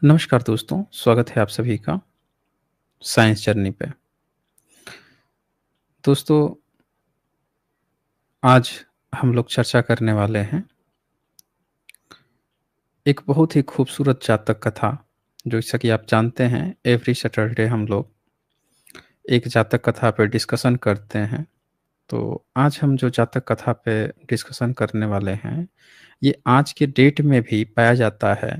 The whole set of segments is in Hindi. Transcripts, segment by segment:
नमस्कार दोस्तों, स्वागत है आप सभी का साइंस जर्नी पे। दोस्तों, आज हम लोग चर्चा करने वाले हैं एक बहुत ही खूबसूरत जातक कथा, जैसा कि आप जानते हैं एवरी सैटरडे हम लोग एक जातक कथा पे डिस्कशन करते हैं। तो आज हम जो जातक कथा पे डिस्कशन करने वाले हैं, ये आज के डेट में भी पाया जाता है।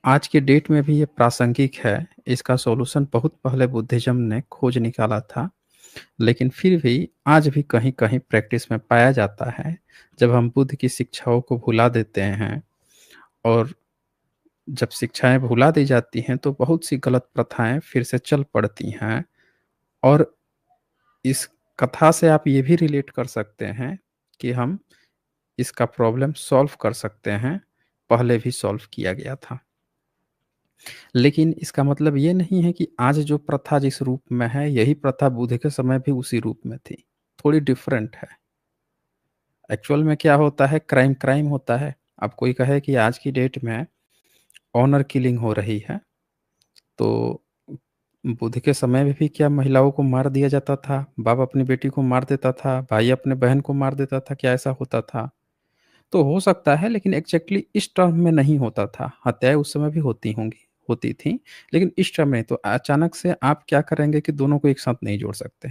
आज के डेट में भी ये प्रासंगिक है। इसका सॉल्यूशन बहुत पहले बुद्धिज़्म ने खोज निकाला था। लेकिन फिर भी आज भी कहीं-कहीं प्रैक्टिस में पाया जाता है। जब हम बुद्ध की शिक्षाओं को भुला देते हैं और जब शिक्षाएँ भुला दी जाती हैं, तो बहुत सी गलत प्रथाएँ फिर से चल पड़ती हैं और इस कथा से आप ये भी रिलेट कर सकते हैं कि हम इसका प्रॉब्लम सॉल्व कर सकते हैं, पहले भी सॉल्व किया गया था। लेकिन इसका मतलब ये नहीं है कि आज जो प्रथा जिस रूप में है, यही प्रथा बुद्ध के समय भी उसी रूप में थी। थोड़ी डिफरेंट है। एक्चुअल में क्या होता है, क्राइम क्राइम होता है। अब कोई कहे कि आज की डेट में ऑनर किलिंग हो रही है, तो बुद्ध के समय में भी क्या महिलाओं को मार दिया जाता था? बाप अपनी बेटी को मार देता था, भाई अपने बहन को मार देता था, क्या ऐसा होता था? तो हो सकता है, लेकिन एग्ज़ैक्टली इस टर्म में नहीं होता था। हत्याएँ उस समय भी होती थीं, लेकिन इस टर्म में तो अचानक से आप क्या करेंगे कि दोनों को एक साथ नहीं जोड़ सकते।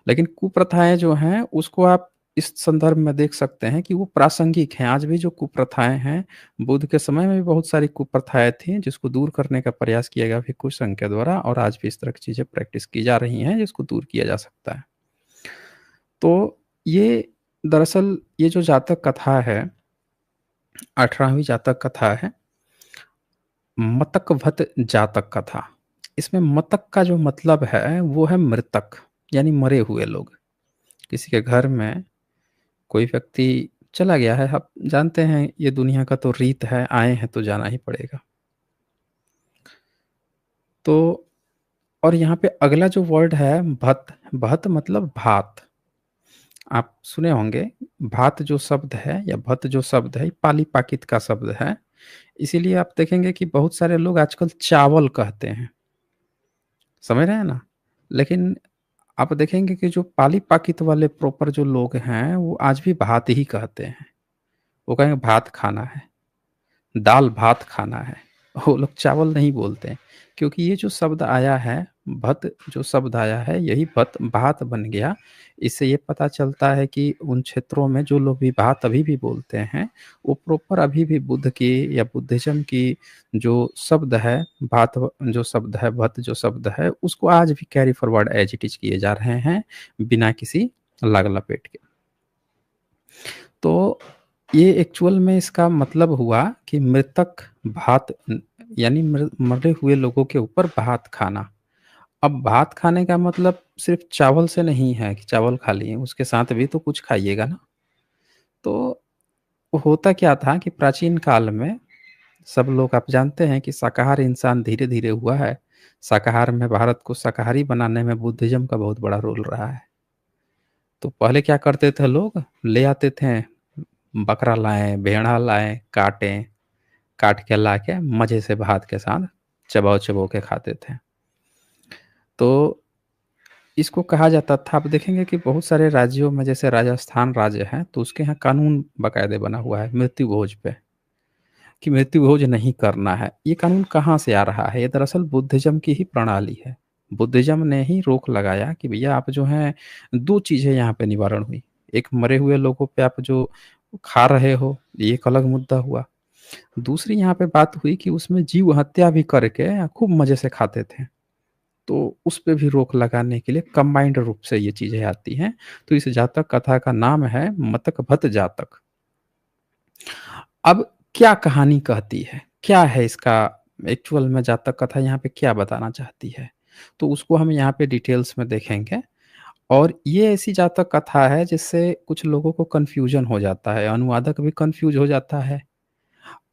लेकिन कुप्रथाएँ जो हैं, उसको आप इस संदर्भ में देख सकते हैं कि वो प्रासंगिक हैं। आज भी जो कुप्रथाएँ हैं, बुद्ध के समय में भी बहुत सारी कुप्रथाएँ थीं, जिसको दूर करने का प्रयास किया गया भिक्षु संघ के द्वारा और आज भी इस तरह की चीज़ें प्रैक्टिस की जा रही हैं, जिसको दूर किया जा सकता है। तो ये दरअसल ये जो जातक कथा है, 18वीं जातक कथा है, मतकवत जातक कथा। इसमें मतक का जो मतलब है, वो है मृतक, यानी मरे हुए लोग। किसी के घर में कोई व्यक्ति चला गया है, आप जानते हैं ये दुनिया का तो रीत है, आए हैं तो जाना ही पड़ेगा। तो और यहाँ पे अगला जो वर्ड है भत, भत मतलब भात। आप सुने होंगे भात जो शब्द है या भत जो शब्द है, ये पाली-पाकित का शब्द है। इसीलिए आप देखेंगे कि बहुत सारे लोग आजकल चावल कहते हैं, समझ रहे हैं ना? लेकिन आप देखेंगे कि जो पाली-पाकित वाले प्रॉपर जो लोग हैं, वो आज भी भात ही कहते हैं। वो कहेंगे भात खाना है। दाल-भात खाना है। वो लोग चावल नहीं बोलते हैं, क्योंकि ये जो शब्द आया है, भत जो शब्द आया है, यही भत भात बन गया। इससे ये पता चलता है कि उन क्षेत्रों में जो लोग भी भात अभी भी बोलते हैं, वो प्रॉपर अभी भी बुद्ध की या बुद्धिज़्म की जो शब्द है, भात जो शब्द है, भत जो शब्द है, उसको आज भी carry forward as it is किए जा रहे हैं, बिना किसी लाग-लपेट के। तो ये एक्चुअल में इसका मतलब हुआ कि मृतक भात यानी मरे हुए लोगों के ऊपर भात खाना। अब भात खाने का मतलब सिर्फ़ चावल से नहीं है कि चावल खा लिए, उसके साथ भी तो कुछ खाइएगा ना। तो होता क्या था कि प्राचीन काल में सब लोग आप जानते हैं कि शाकाहार इंसान धीरे-धीरे हुआ है। शाकाहार में भारत को शाकाहारी बनाने में बुद्धिज़्म का बहुत बड़ा रोल रहा है। तो पहले क्या करते थे लोग, ले आते थे, बकरा लाएँ, भेड़ा लाएँ, काटें, काट के लाके मज़े से भात के साथ चबा-चबो के खाते थे। तो इसको कहा जाता था, आप देखेंगे कि बहुत सारे राज्यों में जैसे राजस्थान राज्य है, तो उसके यहाँ कानून बाकायदे बना हुआ है मृत्यु भोज पे, कि मृत्यु भोज नहीं करना है। ये कानून कहाँ से आ रहा है? ये दरअसल बुद्धिज़्म की ही प्रणाली है। बुद्धिज़्म ने ही रोक लगाया कि भैया आप जो हैं 2 चीज़ें यहाँ पे निवारण हुई। एक मरे हुए लोगों पे आप जो खा रहे हो, ये एक अलग मुद्दा हुआ। दूसरी यहाँ पे बात हुई कि उसमें जीव हत्या भी करके खूब मज़े से खाते थे। तो उस पे भी रोक लगाने के लिए कंबाइंड रूप से ये चीज़ें आती हैं। तो इस जातक कथा का नाम है मतकभत जातक। अब क्या कहानी कहती है? क्या है इसका एक्चुअल में जातक कथा यहाँ पे क्या बताना चाहती है? तो उसको हम यहाँ पे डिटेल्स में देखेंगे और ये ऐसी जातक कथा है जिससे कुछ लोगों को कन्फ्यूज़न हो जाता है, अनुवादक भी कन्फ्यूज़ हो जाता है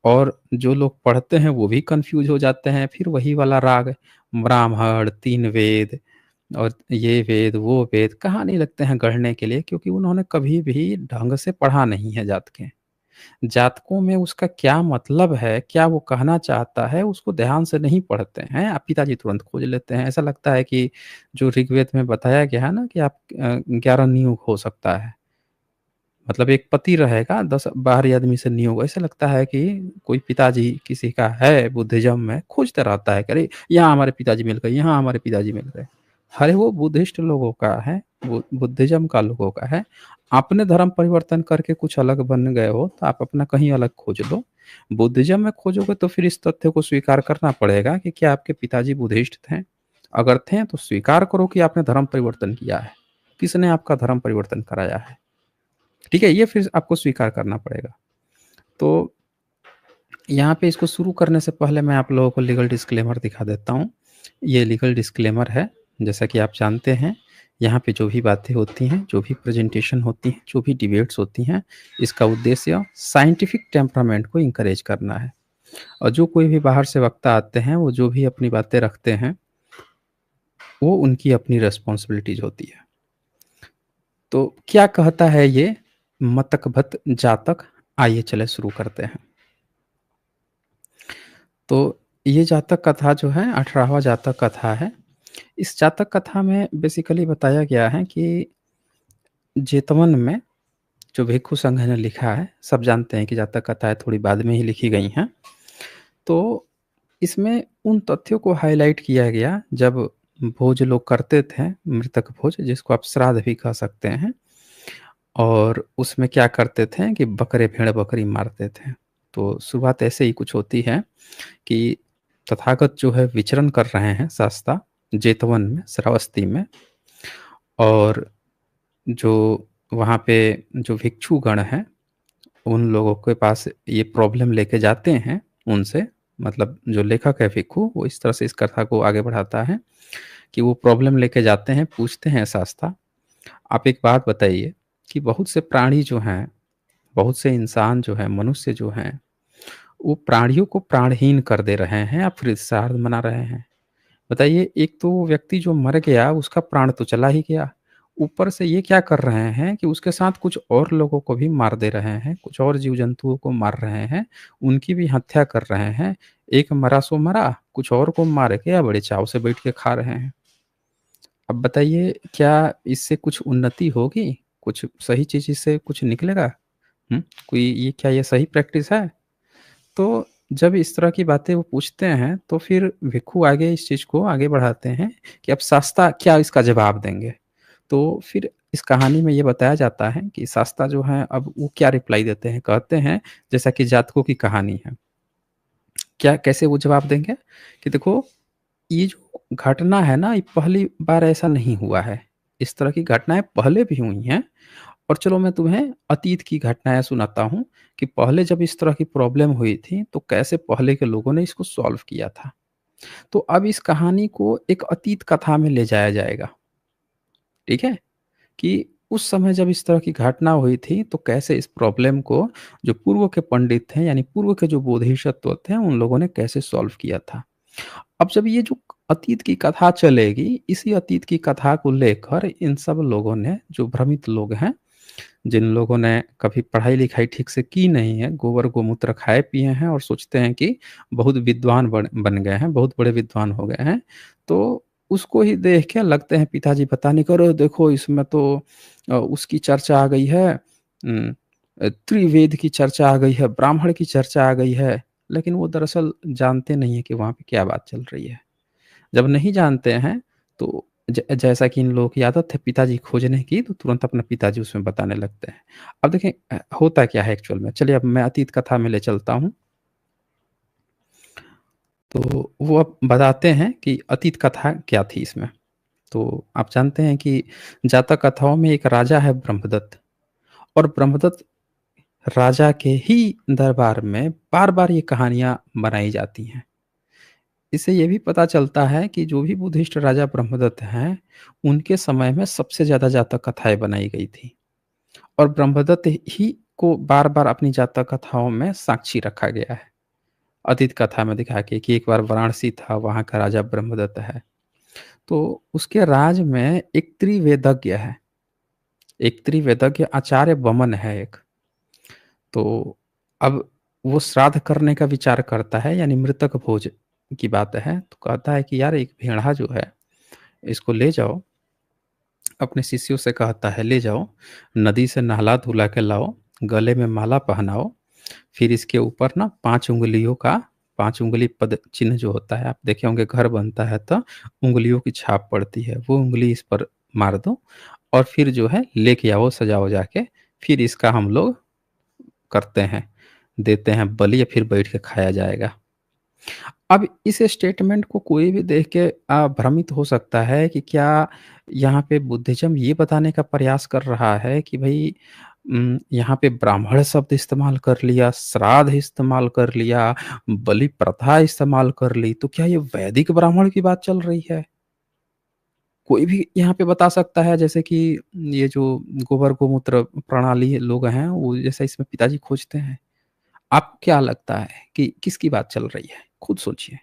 और जो लोग पढ़ते हैं वो भी कन्फ्यूज़ हो जाते हैं। फिर वही वाला राग ब्राह्मण, 3 वेद और ये वेद, वो वेद कहाँ नहीं लगते हैं गढ़ने के लिए क्योंकि उन्होंने कभी भी ढंग से पढ़ा नहीं है जात के। जातकों में उसका क्या मतलब है, क्या वो कहना चाहता है, उसको ध्यान से नहीं पढ़ते हैं। आप पिताजी तुरंत खोज लेते हैं। ऐसा लगता है कि जो ऋग्वेद में बताया गया है ना कि आप 11 नियुग हो सकता है। मतलब एक पति रहेगा, 10 बाहरी आदमी से नियोग। ऐसा लगता है कि कोई पिताजी किसी का है बुद्धिज़्म में, खोजता रहता है कि अरे! यहाँ हमारे पिताजी मिल गए, यहाँ हमारे पिताजी मिल गए। अरे वो बुद्धिस्ट लोगों का है, बुद्धिज़्म का लोगों का है। आपने धर्म परिवर्तन करके कुछ अलग बन गए हो, तो आप अपना कहीं अलग खोज लो। बुद्धिज़्म में खोजोगे तो फिर इस तथ्य को स्वीकार करना पड़ेगा कि क्या आपके पिताजी बुद्धिस्ट थे? अगर थे तो स्वीकार करो कि आपने धर्म परिवर्तन किया है। किसने आपका धर्म परिवर्तन कराया है? ठीक है? ये फिर आपको स्वीकार करना पड़ेगा। तो यहाँ पे इसको शुरू करने से पहले मैं आप लोगों को लीगल डिस्क्लेमर दिखा देता हूँ। ये लीगल डिस्क्लेमर है, जैसा कि आप जानते हैं, यहाँ पे जो भी बातें होती हैं, जो भी प्रेज़ेंटेशन होती हैं, जो भी डिबेट्स होती हैं, इसका उद्देश्य साइंटिफिक टेम्परामेंट को एनकरेज करना है। और जो कोई भी बाहर से वक्ता आते हैं, वो जो भी अपनी बातें रखते हैं, वो उनकी अपनी रिस्पॉन्सिबिलिटीज़ होती है। तो क्या कहता है ये मतकभत जातक? आइए चले शुरू करते हैं। तो ये जातक कथा जो है 18वाँ जातक कथा है। इस जातक कथा में बेसिकली बताया गया है कि जेतवन में जो भिक्षु संघ ने लिखा है, सब जानते हैं कि जातक कथाएँ थोड़ी बाद में ही लिखी गई हैं। तो इसमें उन तथ्यों को हाइलाइट किया गया जब भोज लोग करते थे, मृतक भोज जिसको आप श्राद्ध भी कह सकते हैं। और उसमें क्या करते थे कि बकरे भेड़-बकरी मारते थे। तो शुरुआत ऐसे ही कुछ होती है कि तथागत जो है विचरण कर रहे हैं शास्ता जेतवन में, श्रावस्ती में। और जो वहाँ पे जो भिक्षुगण हैं, उन लोगों के पास ये प्रॉब्लम लेके जाते हैं उनसे, मतलब जो लेखक है भिक्षु, वो इस तरह से इस कथा को आगे बढ़ाता है कि वो प्रॉब्लम लेके जाते हैं, पूछते हैं शास्ता, आप एक बात बताइए कि बहुत से प्राणी जो हैं, बहुत से इंसान जो हैं, मनुष्य जो हैं, वो प्राणियों को प्राणहीन कर दे रहे हैं या फिर श्राद्ध मना रहे हैं। बताइए, एक तो वो व्यक्ति जो मर गया उसका प्राण तो चला ही गया, ऊपर से ये क्या कर रहे हैं कि उसके साथ कुछ और लोगों को भी मार दे रहे हैं, कुछ और जीव-जंतुओं को मार रहे हैं, उनकी भी हत्या कर रहे हैं। एक मरा सो मरा, कुछ और को मार के या बड़े चाव से बैठ के खा रहे हैं। अब बताइए क्या इससे कुछ उन्नति होगी? कुछ सही चीज़ इससे कुछ निकलेगा? हुँ? कोई ये क्या ये सही प्रैक्टिस है? तो जब इस तरह की बातें वो पूछते हैं, तो फिर भिक्षु आगे इस चीज़ को आगे बढ़ाते हैं कि अब शास्ता क्या इसका जवाब देंगे। तो फिर इस कहानी में ये बताया जाता है कि शास्ता जो हैं अब वो क्या रिप्लाई देते हैं, कहते हैं जैसा कि जातकों की कहानी है। क्या कैसे वो जवाब देंगे कि देखो, ये जो घटना है ना, ये पहली बार ऐसा नहीं हुआ है। इस तरह की घटनाएँ पहले भी हुई हैं। और चलो मैं तुम्हें अतीत की घटनाएँ सुनाता हूँ कि पहले जब इस तरह की प्रॉब्लम हुई थी, तो कैसे पहले के लोगों ने इसको सॉल्व किया था। तो अब इस कहानी को एक अतीत कथा में ले जाया जाएगा, ठीक है? कि उस समय जब इस तरह की घटना हुई थी, तो कैसे इस प्रॉब्लम को जो पूर्व के पंडित थे, यानी पूर्व के जो बोधिसत्व थे, उन लोगों ने कैसे सॉल्व किया था। अब जब ये जो अतीत की कथा चलेगी, इसी अतीत की कथा को लेकर इन सब लोगों ने, जो भ्रमित लोग हैं, जिन लोगों ने कभी पढ़ाई-लिखाई ठीक से की नहीं है, गोबर-गोमूत्र खाए-पिए हैं और सोचते हैं कि बहुत विद्वान बन बन गए हैं, बहुत बड़े विद्वान हो गए हैं। तो उसको ही देख के लगते हैं पिताजी बताने को, "अरे! देखो इसमें तो उसकी चर्चा आ गई है, त्रिवेद की चर्चा आ गई है, ब्राह्मण की चर्चा आ गई है।" लेकिन वो दरअसल जानते नहीं हैं कि वहाँ पे क्या बात चल रही है। जब नहीं जानते हैं तो जैसा कि इन लोगों की आदत है पिताजी खोजने की, तो तुरंत अपना पिताजी उसमें बताने लगते हैं। अब देखें होता क्या है एक्चुअल में, चलिए अब मैं अतीत कथा में ले चलता हूँ। तो वो अब बताते हैं कि अतीत कथा क्या थी इसमें। तो आप जानते हैं कि जातक कथाओं में एक राजा है ब्रह्मदत्त, और ब्रह्मदत्त राजा के ही दरबार में बार-बार ये कहानियाँ बनाई जाती हैं। इससे ये भी पता चलता है कि जो भी बुद्धिस्ट राजा ब्रह्मदत्त हैं, उनके समय में सबसे ज़्यादा जातक कथाएँ बनाई गई थी। और ब्रह्मदत्त ही को बार-बार अपनी जातक कथाओं में साक्षी रखा गया है। अतीत कथा में दिखा के कि एक बार वाराणसी था, वहाँ का राजा ब्रह्मदत्त है। तो उसके राज में एक त्रिवेदज्ञ है, एक त्रिवेदज्ञ आचार्य बमन है एक। तो अब वो श्राद्ध करने का विचार करता है, यानी मृतक भोज की बात है, तो कहता है कि यार एक भेड़ा जो है, इसको ले जाओ, अपने शिष्यों से कहता है ले जाओ, नदी से नहला-धुला के लाओ, गले में माला पहनाओ, फिर इसके ऊपर ना 5 उँगलियों का 5 उँगली पद चिन्ह जो होता है, आप देखे होंगे घर बनता है तो उँगलियों की छाप पड़ती है, वो उँगली इस पर मार दो और फिर जो है लेके आओ सजा-वजा के, फिर इसका हम लोग करते हैं, देते हैं बलि या फिर बैठ के खाया जाएगा। अब इस स्टेटमेंट को कोई भी देख के भ्रमित हो सकता है कि क्या यहाँ पे बुद्धिज़्म ये बताने का प्रयास कर रहा है कि भई यहाँ पे ब्राह्मण शब्द इस्तेमाल कर लिया, श्राद्ध इस्तेमाल कर लिया, बलि प्रथा इस्तेमाल कर ली, तो क्या ये वैदिक ब्राह्मण की बात चल रही है? कोई भी यहाँ पे बता सकता है जैसे कि ये जो गोबर गोमूत्र प्रणाली लोग हैं, वो जैसा इसमें पिताजी खोजते हैं। आपको क्या लगता है कि किसकी बात चल रही है? खुद सोचिए।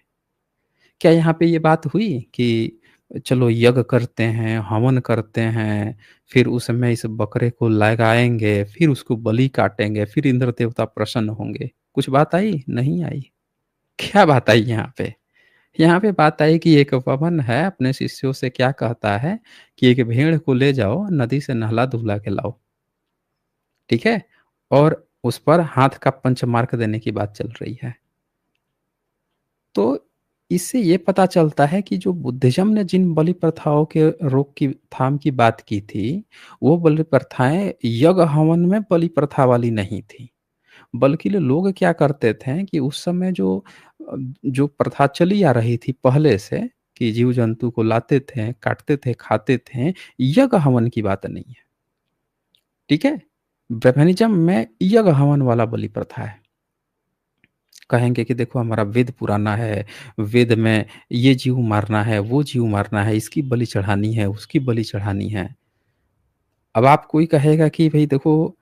क्या यहाँ पे ये बात हुई कि चलो यज्ञ करते हैं, हवन करते हैं, फिर उसमें इस बकरे को लगाएँगे, फिर उसको बलि काटेंगे, फिर इंद्र देवता प्रसन्न होंगे। कुछ बात आई? नहीं आई। क्या बात आई यहाँ पे? यहाँ पे बात आई कि एक पवन है अपने शिष्यों से क्या कहता है कि एक भेड़ को ले जाओ, नदी से नहला-धुला के लाओ, ठीक है? और उस पर हाथ का पंचमार्क देने की बात चल रही है। तो इससे ये पता चलता है कि जो बुद्धिज़्म ने जिन बलि प्रथाओं के रोक की थाम की बात की थी, वो बलि प्रथाएँ यज्ञ हवन में बलि प्रथा वाली नहीं थी। बल्कि लोग क्या करते थे कि उस समय जो प्रथा चली आ रही थी पहले से कि जीव-जंतु को लाते थे, काटते थे, खाते थे, यज्ञ हवन की बात नहीं है। ठीक है? ब्रह्मनिज़्म में यज्ञ हवन वाला बलि प्रथा है। कहेंगे कि देखो हमारा वेद पुराना है, वेद में ये जीव मारना है, वो जीव मारना है, इसकी बलि चढ़ानी है, उसकी बलि चढ़ानी है। अब आप कोई कहेगा कि भई देखो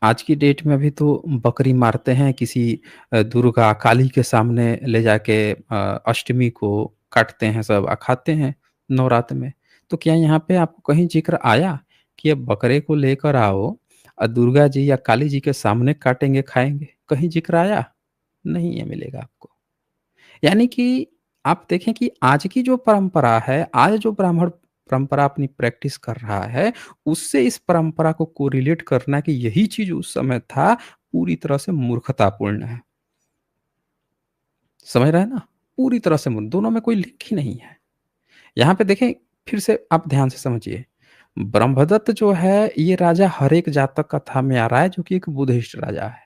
आज की डेट में भी तो बकरी मारते हैं किसी दुर्गा, काली के सामने ले जाके अष्टमी को काटते हैं सब खाते हैं नवरात्र में। तो क्या यहाँ पे आपको कहीं ज़िक्र आया कि अब बकरे को लेकर आओ दुर्गा जी या काली जी के सामने काटेंगे, खाएँगे? कहीं ज़िक्र आया? नहीं ये मिलेगा आपको। यानी कि आप देखें कि आज की जो परंपरा है, आज जो ब्राह्मण परंपरा अपनी प्रैक्टिस कर रहा है, उससे इस परंपरा को कोरिलेट करना कि यही चीज़ उस समय था, पूरी तरह से मूर्खतापूर्ण है। समझ रहे हैं ना? पूरी तरह से दोनों में कोई लिंक ही नहीं है। यहाँ पे देखें, फिर से आप ध्यान से समझिए। ब्रह्मदत्त जो है, ये राजा हरेक जातक कथा में आ रहा है, जो कि एक बुद्धिस्ट राजा है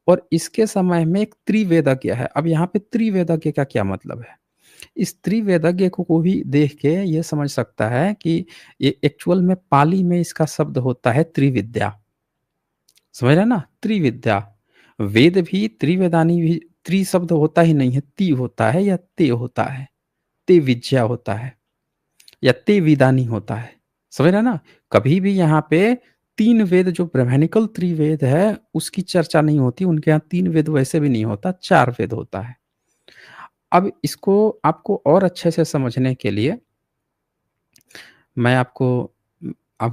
और इसके समय में एक त्रिवेदज्ञ है। अब यहाँ पे त्रिवेदज्ञ का क्या मतलब है? इस त्रिवेदज्ञ को भी देख के ये समझ सकता है कि ये एक्चुअल में पाली में इसका शब्द होता है त्रिविद्या। समझ रहे हैं ना? त्रिविद्या। वेद भी त्रिवेदानी भी त्रि शब्द होता ही नहीं है, ति होता है या ते होता है। ते विद्या होता है या ते विदानी होता है। समझ रहे हैं ना? कभी भी यहाँ पे 3 वेद जो ब्राह्मणिकल त्रिवेद है, उसकी चर्चा नहीं होती। उनके यहाँ 3 वेद वैसे भी नहीं होता, 4 वेद होता है। अब इसको आपको और अच्छे से समझने के लिए मैं आपको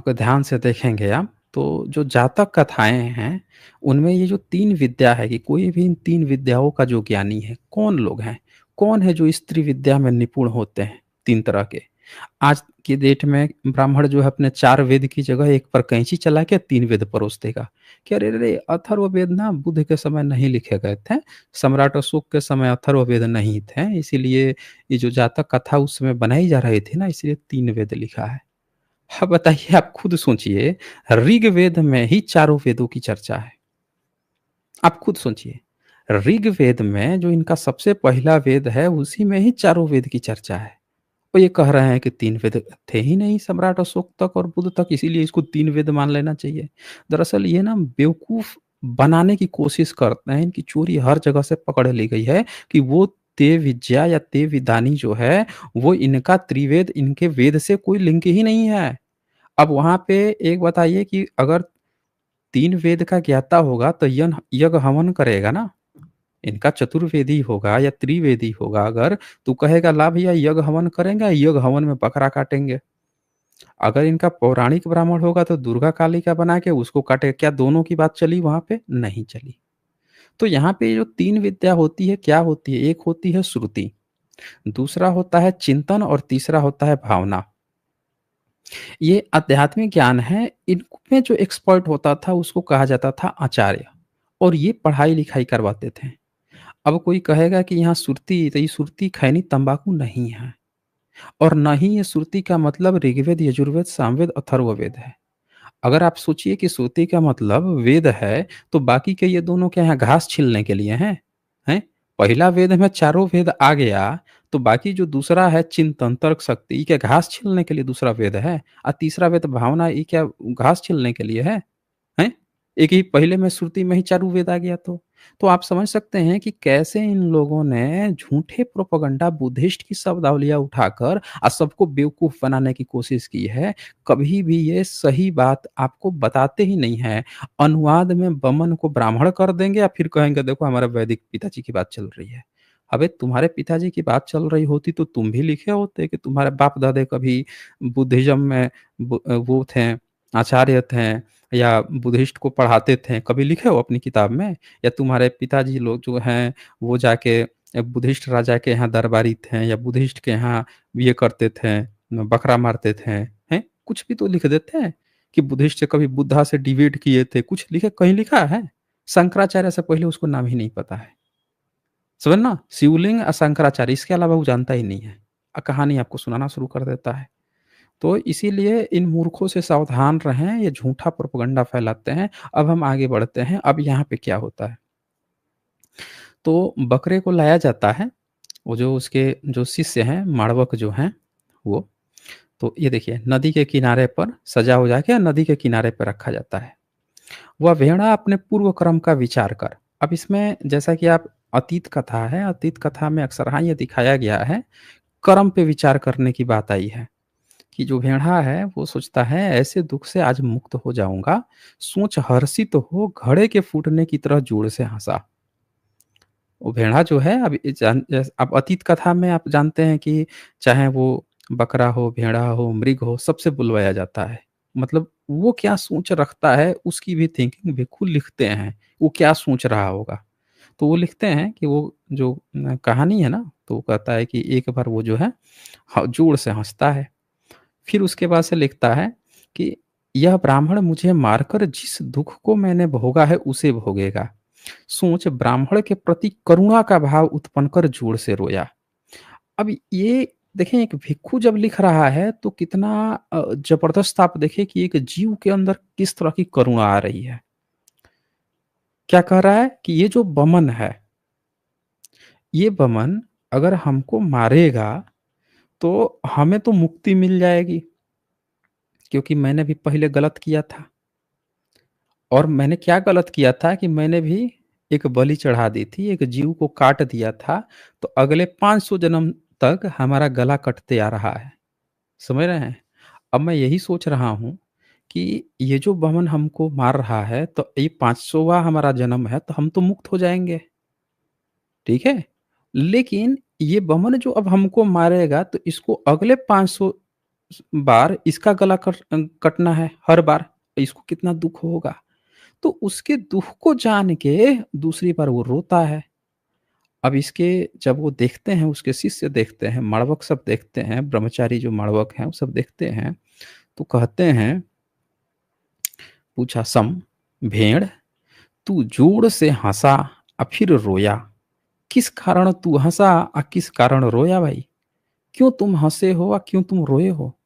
ध्यान से देखेंगे आप, तो जो जातक कथाएँ हैं, उनमें ये जो 3 विद्या है कि कोई भी इन 3 विद्याओं का जो ज्ञानी है, कौन लोग हैं? कौन है जो इस त्रिविद्या में निपुण होते हैं, 3 तरह के? आज की डेट में ब्राह्मण जो है अपने 4 वेद की जगह एक पर कैंची चला के 3 वेद परोस देगा, कि अरे रे! अथर्ववेद ना बुद्ध के समय नहीं लिखे गए थे, सम्राट अशोक के समय अथर्ववेद नहीं थे, इसीलिए ये जो जातक कथा उस समय बनाई जा रही थी ना, इसलिए 3 वेद लिखा है। अब बताइए आप खुद सोचिए, ऋग्वेद में ही चारों वेदों की चर्चा है। आप खुद सोचिए, ऋग्वेद में जो इनका सबसे पहला वेद है, उसी में ही चारों वेद की चर्चा है। और ये कह रहे हैं कि 3 वेद थे ही नहीं सम्राट अशोक तक और बुद्ध तक, इसीलिए इसको 3 वेद मान लेना चाहिए। दरअसल ये ना बेवकूफ़ बनाने की कोशिश करते हैं, इनकी चोरी हर जगह से पकड़ ली गई है कि वो ते विद्या या ते विदानी जो है, वो इनका त्रिवेद इनके वेद से कोई लिंक ही नहीं है। अब वहाँ पे एक बताइए कि अगर 3 वेद का ज्ञाता होगा तो यज्ञ हवन करेगा ना? इनका चतुर्वेदी होगा या त्रिवेदी होगा अगर, तो कहेगा ला भैया यज्ञ हवन करेंगे, यज्ञ हवन में बकरा काटेंगे। अगर इनका पौराणिक ब्राह्मण होगा तो दुर्गा काली का बना के उसको काटेगा। क्या दोनों की बात चली वहाँ पे? नहीं चली। तो यहाँ पे जो 3 विद्या होती है, क्या होती है? एक होती है श्रुति, दूसरा होता है चिंतन और तीसरा होता है भावना। ये आध्यात्मिक ज्ञान है, इनमें जो एक्सपर्ट होता था उसको कहा जाता था आचार्य और ये पढ़ाई-लिखाई करवाते थे। अब कोई कहेगा कि यहाँ सुरती, तो ये सुरती खैनी तंबाकू नहीं है और ना ही ये सुरती का मतलब ऋग्वेद, यजुर्वेद, सामवेद, अथर्ववेद है। अगर आप सोचिए कि श्रुति का मतलब वेद है, तो बाकी के ये दोनों क्या हैं, घास छीलने के लिए हैं? हैं? पहला वेद में चारों वेद आ गया, तो बाकी जो दूसरा है चिंतन, तर्क शक्ति, ये क्या घास छीलने के लिए दूसरा वेद है? तीसरा वेद भावना, ये क्या घास छीलने के लिए है? हैं? एक ही पहले में श्रुति में ही चारों वेद आ गया तो। तो आप समझ सकते हैं कि कैसे इन लोगों ने झूठे प्रोपेगेंडा बुद्धिस्ट की शब्दावलियाँ उठाकर सबको बेवकूफ़ बनाने की कोशिश की है। कभी भी ये सही बात आपको बताते ही नहीं हैं। अनुवाद में बमन को ब्राह्मण कर देंगे या फिर कहेंगे देखो हमारे वैदिक पिताजी की बात चल रही है। अबे तुम्हारे पिताजी की बात चल रही होती तो तुम भी लिखे होते कि तुम्हारे बाप-दादे कभी बुद्धिज़्म में वो थे, आचार्य थे या बुद्धिस्ट को पढ़ाते थे, कभी लिखे हो अपनी किताब में? या तुम्हारे पिताजी लोग जो हैं, वो जाके बुद्धिस्ट राजा के यहाँ दरबारी थे या बुद्धिस्ट के यहाँ ये करते थे, बकरा मारते थे, हैं? कुछ भी तो लिख देते हैं कि बुद्धिस्ट से कभी बुद्धा से डिबेट किए थे, कुछ लिखे कहीं लिखा है? शंकराचार्य से पहले उसको नाम ही नहीं पता है। समझ ना? शिवलिंग शंकराचार्य इसके अलावा वो जानता ही नहीं है। कहानी आपको सुनाना शुरू कर देता है। तो इसीलिए इन मूर्खों से सावधान रहें, ये झूठा प्रोपेगेंडा फैलाते हैं। अब हम आगे बढ़ते हैं, अब यहाँ पे क्या होता है? तो बकरे को लाया जाता है, वो जो उसके जो शिष्य हैं, माड़वक जो हैं वो, तो ये देखिए नदी के किनारे पर सजा-वजा के नदी के किनारे पे रखा जाता है। वह भेड़ा अपने पूर्व कर्म का विचार कर, अब इसमें जैसा कि आप अतीत कथा है, अतीत कथा में अक्सर हाँ, ये दिखाया गया है, कर्म पे विचार करने की बात आई है। कि जो भेड़ा है वो सोचता है ऐसे दुःख से आज मुक्त हो जाऊँगा, सोच हर्षित हो घड़े के फूटने की तरह जोर से हँसा। वो भेड़ा जो है अब ये अब अतीत कथा में आप जानते हैं कि चाहे वो बकरा हो, भेड़ा हो, मृग हो, सबसे बुलवाया जाता है। मतलब वो क्या सोच रखता है उसकी भी थिंकिंग भिक्खु लिखते हैं, वो क्या सोच रहा होगा। तो वो लिखते हैं कि वो जो कहानी है ना, तो वो कहता है कि एक बार वो जो है जोर से हँसता है। फिर उसके बाद से लिखता है कि यह ब्राह्मण मुझे मारकर जिस दुःख को मैंने भोगा है उसे भोगेगा। सोच ब्राह्मण के प्रति करुणा का भाव उत्पन्न कर जोर से रोया। अब ये देखें एक भिक्षु जब लिख रहा है तो कितना ज़बरदस्त आप देखें कि एक जीव के अंदर किस तरह की करुणा आ रही है। क्या कह रहा है कि ये जो बमन है, ये बमन अगर हमको मारेगा तो हमें तो मुक्ति मिल जाएगी क्योंकि मैंने भी पहले गलत किया था। और मैंने क्या गलत किया था कि मैंने भी एक बलि चढ़ा दी थी, एक जीव को काट दिया था, तो अगले 500 जन्म तक हमारा गला कटते आ रहा है। समझ रहे हैं? अब मैं यही सोच रहा हूँ कि ये जो वामन हमको मार रहा है, तो ये 500वाँ हमारा जन्म है, तो हम तो मुक्त हो जाएँगे, ठीक है? लेकिन ये वामन जो अब हमको मारेगा, तो इसको अगले 500 बार इसका गला कटना है, हर बार। इसको कितना दुःख होगा। तो उसके दुःख को जान के दूसरी बार वो रोता है। अब इसके जब वो देखते हैं, उसके शिष्य देखते हैं, माड़वक सब देखते हैं, ब्रह्मचारी जो माड़वक हैं, वो सब देखते हैं, तो कहते हैं, पूछा सम, भेड़, तू जोर से हँसा फिर रोया। किस कारण तू हँसा किस कारण रोया भाई? क्यों तुम हँसे हो क्यों तुम रोए हो?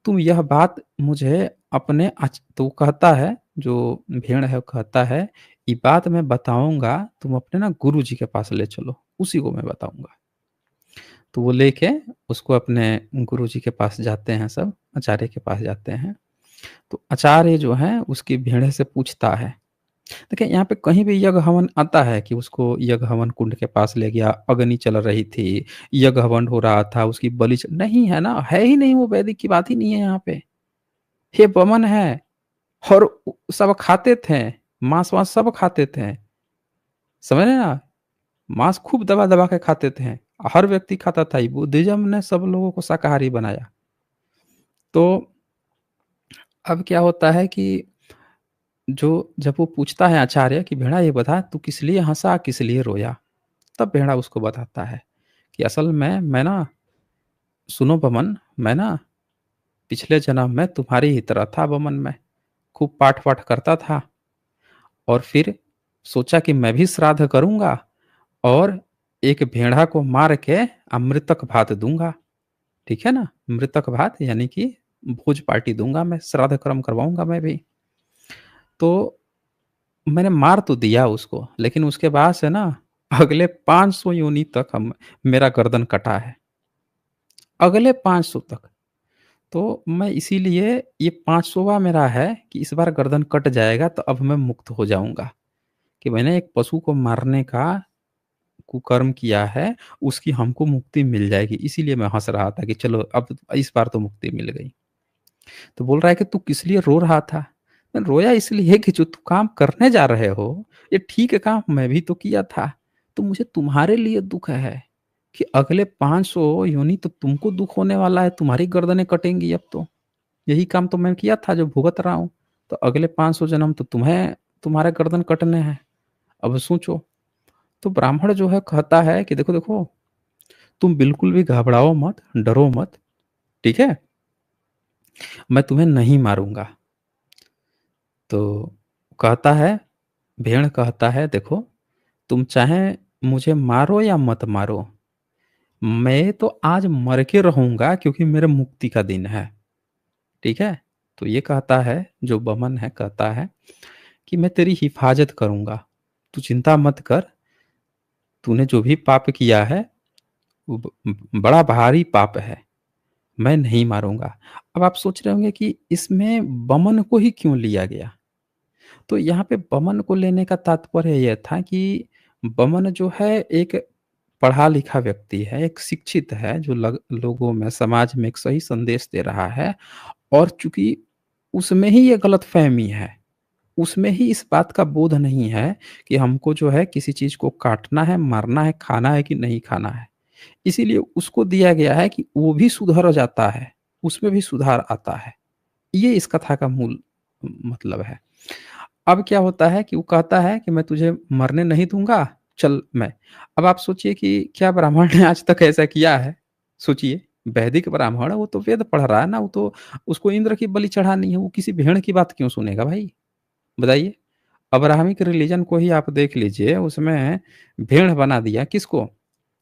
तुम यह बात मुझे अपने तो कहता है, जो भेड़ है वो कहता है, ये बात मैं बताऊँगा, तुम अपने ना गुरुजी के पास ले चलो, उसी को मैं बताऊँगा। तो वो लेके उसको अपने गुरुजी के पास जाते हैं सब, आचार्य के पास जाते हैं। तो आचार्य जो है उसकी भेड़े से पूछता है। देखिए यहाँ पे कहीं भी यज्ञ हवन आता है कि उसको यज्ञ हवन कुंड के पास ले गया, अग्नि चल रही थी, यज्ञ हवन हो रहा था, उसकी बलि नहीं है ना, है ही नहीं, वो वैदिक की बात ही नहीं है यहाँ पे। ये बमन है और सब खाते थे, मांस-वांस सब खाते थे। समझ रहे हैं आप? मांस खूब दबा-दबा के खाते थे। हर व्यक्ति खाता था। ये बुद्धिज़्म ने सब लोगों को शाकाहारी बनाया। तो अब क्या होता है कि जब वो पूछता है आचार्य कि भेड़ा ये बता तू किस लिए हँसा, किस लिए रोया? तब भेड़ा उसको बताता है कि असल में मैं ना सुनो बमन, मैं ना पिछले जन्म में तुम्हारी ही तरह था बमन मैं, खूब पाठ-वाठ करता था और फिर सोचा कि मैं भी श्राद्ध करूँगा और एक भेड़ा को मार के अमृतक भात दूँगा, ठीक है ना? मृतक भात यानी कि भोज पार्टी दूँगा मैं, श्राद्ध कर्म करवाऊँगा मैं भी। तो मैंने मार तो दिया उसको, लेकिन उसके बाद से ना अगले 500 योनि तक हम मेरा गर्दन कटा है, अगले 500 तक। तो मैं इसीलिए ये 500वाँ मेरा है कि इस बार गर्दन कट जाएगा तो अब मैं मुक्त हो जाऊँगा, कि मैंने एक पशु को मारने का कुकर्म किया है, उसकी हमको मुक्ति मिल जाएगी। इसीलिए मैं हँस रहा था कि चलो अब इस बार तो मुक्ति मिल गई। तो बोल रहा है कि तू किस लिए रो रहा था? मैं रोया इसलिए कि जो तू काम करने जा रहे हो, ये ठीक काम मैं भी तो किया था। तो मुझे तुम्हारे लिए दुःख है कि अगले 500 योनि तो तुमको दुःख होने वाला है, तुम्हारी गर्दनें कटेंगी अब तो। यही काम तो मैं किया था जो भुगत रहा हूँ। तो अगले 500 जन्म तो तुम्हें तुम्हारे गर्दन कटने हैं। अब सोचो। तो ब्राह्मण जो है कहता है कि देखो, देखो, तुम बिल्कुल भी घबराओ मत, डरो मत, ठीक है? मैं तुम्हें नहीं मारूँगा। तो कहता है भेड़ कहता है देखो, तुम चाहे मुझे मारो या मत मारो, मैं तो आज मर के रहूँगा क्योंकि मेरे मुक्ति का दिन है, ठीक है? तो ये कहता है, जो बमन है कहता है कि मैं तेरी हिफाज़त करूँगा, तू चिंता मत कर, तूने जो भी पाप किया है, वो बड़ा भारी पाप है, मैं नहीं मारूँगा। अब आप सोच रहे होंगे कि इसमें बमन को ही क्यों लिया गया? तो यहाँ पे बमन को लेने का तात्पर्य ये था कि बमन जो है एक पढ़ा-लिखा व्यक्ति है, एक शिक्षित है जो लोगों में, समाज में एक सही संदेश दे रहा है और चूँकि उसमें ही ये गलतफ़हमी है, उसमें ही इस बात का बोध नहीं है कि हमको जो है किसी चीज़ को काटना है, मारना है, खाना है कि नहीं खाना है। इसीलिए उसको दिया गया है कि वो भी सुधर जाता है, उसमें भी सुधार आता है। ये इस कथा का मूल मतलब है। अब क्या होता है कि वो कहता है कि मैं तुझे मरने नहीं दूँगा, चल मैं। अब आप सोचिए कि क्या ब्राह्मण ने आज तक ऐसा किया है? सोचिए, वैदिक ब्राह्मण वो तो वेद पढ़ रहा है ना, वो तो उसको इंद्र की बलि चढ़ानी है, वो किसी भेड़ की बात क्यों सुनेगा भाई? बताइए? अब्राहमिक रिलीजन को ही आप देख लीजिए, उसमें भेड़ बना दिया किसको?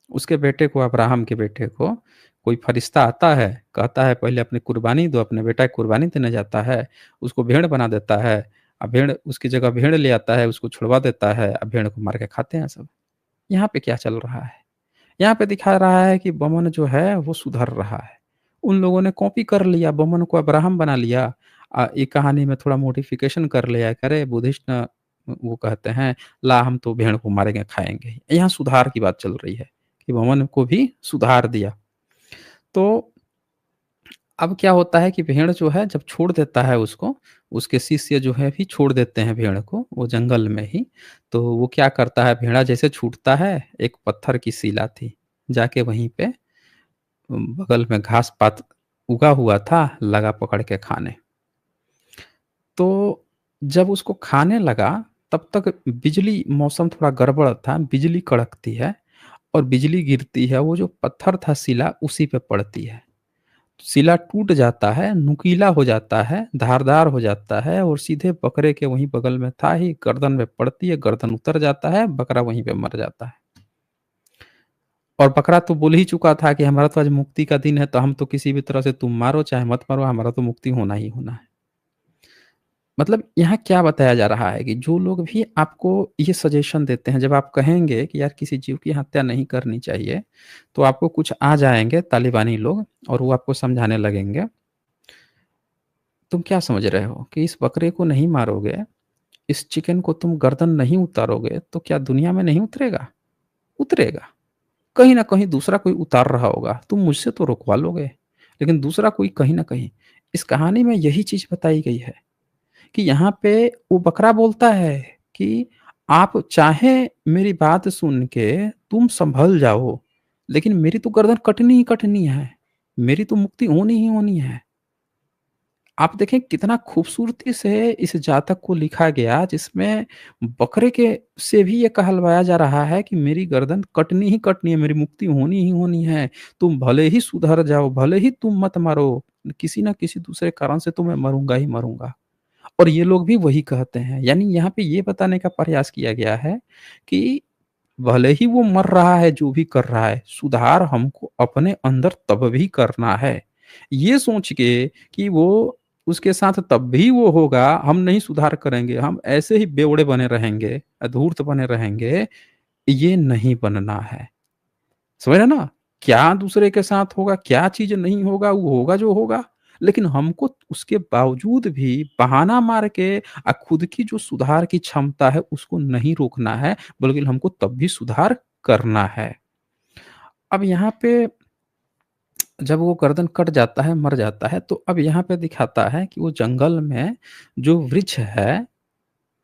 उसके बेटे को, अब्राहम के बेटे को। कोई फरिश्ता आता है, कहता है पहले अपनी कुर्बानी दो, अपने बेटा की कुर्बानी देने जाता है, उसको भेड़ बना देता है, भेड़ उसकी जगह भेड़ ले आता है, उसको छुड़वा देता है, भेड़ को मार के खाते हैं सब। यहाँ पे क्या चल रहा है? यहाँ पे दिखा रहा है कि बमन जो है वो सुधर रहा है। उन लोगों ने कॉपी कर लिया, बमन को अब्राहम बना लिया। एक कहानी में थोड़ा मॉडिफिकेशन कर लिया कि अरे बुद्धिस्ट वो कहते हैं ला हम तो भेड़ को मारेंगे, खाएँगे। यहाँ सुधार की बात चल रही है कि बमन को भी सुधार दिया। तो अब क्या होता है कि भेड़ जो है जब छोड़ देता है उसको, उसके शिष्य जो है भी छोड़ देते हैं भेड़ को, वो जंगल में ही। तो वो क्या करता है, भेड़ा जैसे छूटता है, एक पत्थर की शिला थी, जाके वहीं पे बगल में घास-पात उगा हुआ था, लगा पकड़ के खाने। तो जब उसको खाने लगा, तब तक बिजली मौसम थोड़ा गड़बड़ था, बिजली कड़कती है और बिजली गिरती है, वो जो पत्थर था शिला उसी पे पड़ती है। शिला टूट जाता है, नुकीला हो जाता है, धारदार हो जाता है और सीधे बकरे के वहीं बगल में था ही, गर्दन में पड़ती है, गर्दन उतर जाता है, बकरा वहीं पे मर जाता है। और बकरा तो बोल ही चुका था कि हमारा तो आज मुक्ति का दिन है, तो हम तो किसी भी तरह से तुम मारो चाहे मत मारो, हमारा तो मुक्ति होना ही होना है। मतलब यहाँ क्या बताया जा रहा है कि जो लोग भी आपको ये सजेशन देते हैं, जब आप कहेंगे कि यार किसी जीव की हत्या नहीं करनी चाहिए, तो आपको कुछ आ जाएँगे तालिबानी लोग और वो आपको समझाने लगेंगे, तुम क्या समझ रहे हो कि इस बकरे को नहीं मारोगे, इस चिकन को तुम गर्दन नहीं उतारोगे, तो क्या दुनिया में नहीं उतरेगा? उतरेगा। कहीं न कहीं दूसरा कोई उतार रहा होगा, तुम मुझसे तो रुकवा लोगे, लेकिन दूसरा कोई कहीं न कहीं। इस कहानी में यही चीज़ बताई गई है कि यहाँ पे वो बकरा बोलता है कि आप चाहे मेरी बात सुन के तुम सँभल जाओ, लेकिन मेरी तो गर्दन कटनी ही कटनी है, मेरी तो मुक्ति होनी ही होनी है। आप देखें कितना खूबसूरती से इस जातक को लिखा गया जिसमें बकरे के से भी ये कहलवाया जा रहा है कि मेरी गर्दन कटनी ही कटनी है, मेरी मुक्ति होनी ही होनी है। तुम भले ही सुधर जाओ, भले ही तुम मत मरो, किसी न किसी दूसरे कारण से तो मैं मरूँगा ही मरूँगा। और ये लोग भी वही कहते हैं। यानी यहाँ पे ये बताने का प्रयास किया गया है कि भले ही वो मर रहा है, जो भी कर रहा है, सुधार हमको अपने अंदर तब भी करना है। ये सोच के कि वो उसके साथ तब भी वो होगा, हम नहीं सुधार करेंगे, हम ऐसे ही बेवड़े बने रहेंगे, अधूर्त बने रहेंगे, ये नहीं बनना है। समझ रहे हैं ना? क्या दूसरे के साथ होगा, क्या चीज़ नहीं होगा, वो होगा जो होगा। लेकिन हमको उसके बावजूद भी बहाना मार के खुद की जो सुधार की क्षमता है, उसको नहीं रोकना है, बल्कि हमको तब भी सुधार करना है। अब यहाँ पे जब वो गर्दन कट जाता है, मर जाता है, तो अब यहाँ पे दिखाता है कि वो जंगल में जो वृक्ष है,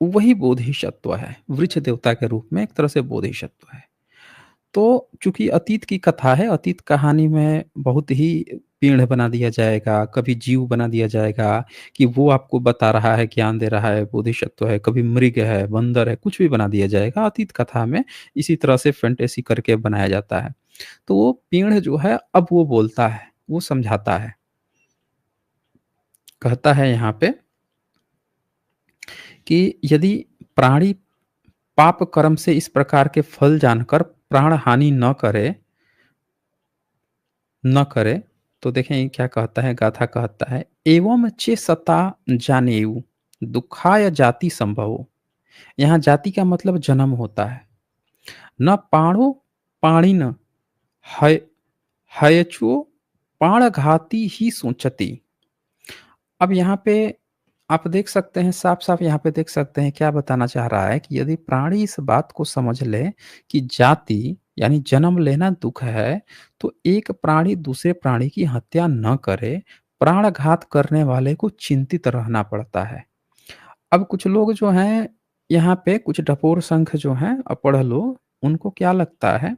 वही बोधिसत्व है। वृक्ष देवता के रूप में एक तरह से बोधिसत्व है। तो चूँकि अतीत की कथा है, अतीत कहानी में बहुत ही पेड़ बना दिया जाएगा, कभी जीव बना दिया जाएगा कि वो आपको बता रहा है, ज्ञान दे रहा है, बोधिसत्व है, कभी मृग है, बंदर है, कुछ भी बना दिया जाएगा। अतीत कथा में इसी तरह से फ़ैंटेसी करके बनाया जाता है। तो वो पेड़ जो है अब वो बोलता है, वो समझाता है। कहता है यहाँ पे कि यदि प्राणी पाप कर्म से इस प्रकार के फल जानकर प्राण हानि न करे, तो देखें ये क्या कहता है, गाथा कहता है, एवं चेसता जानेयु दुखाय जाति संभवो। यहाँ जाति का मतलब जन्म होता है। न पाणो पाणिन हय हयचो प्राणघाती ही सोचती। अब यहाँ पे आप देख सकते हैं, साफ-साफ यहाँ पे देख सकते हैं क्या बताना चाह रहा है कि यदि प्राणी इस बात को समझ ले कि जाति यानी जन्म लेना दुःख है, तो एक प्राणी दूसरे प्राणी की हत्या न करे, प्राणघात करने वाले को चिंतित रहना पड़ता है। अब कुछ लोग जो हैं, यहाँ पे कुछ डपोर संख जो हैं, पढ़ लो, उनको क्या लगता है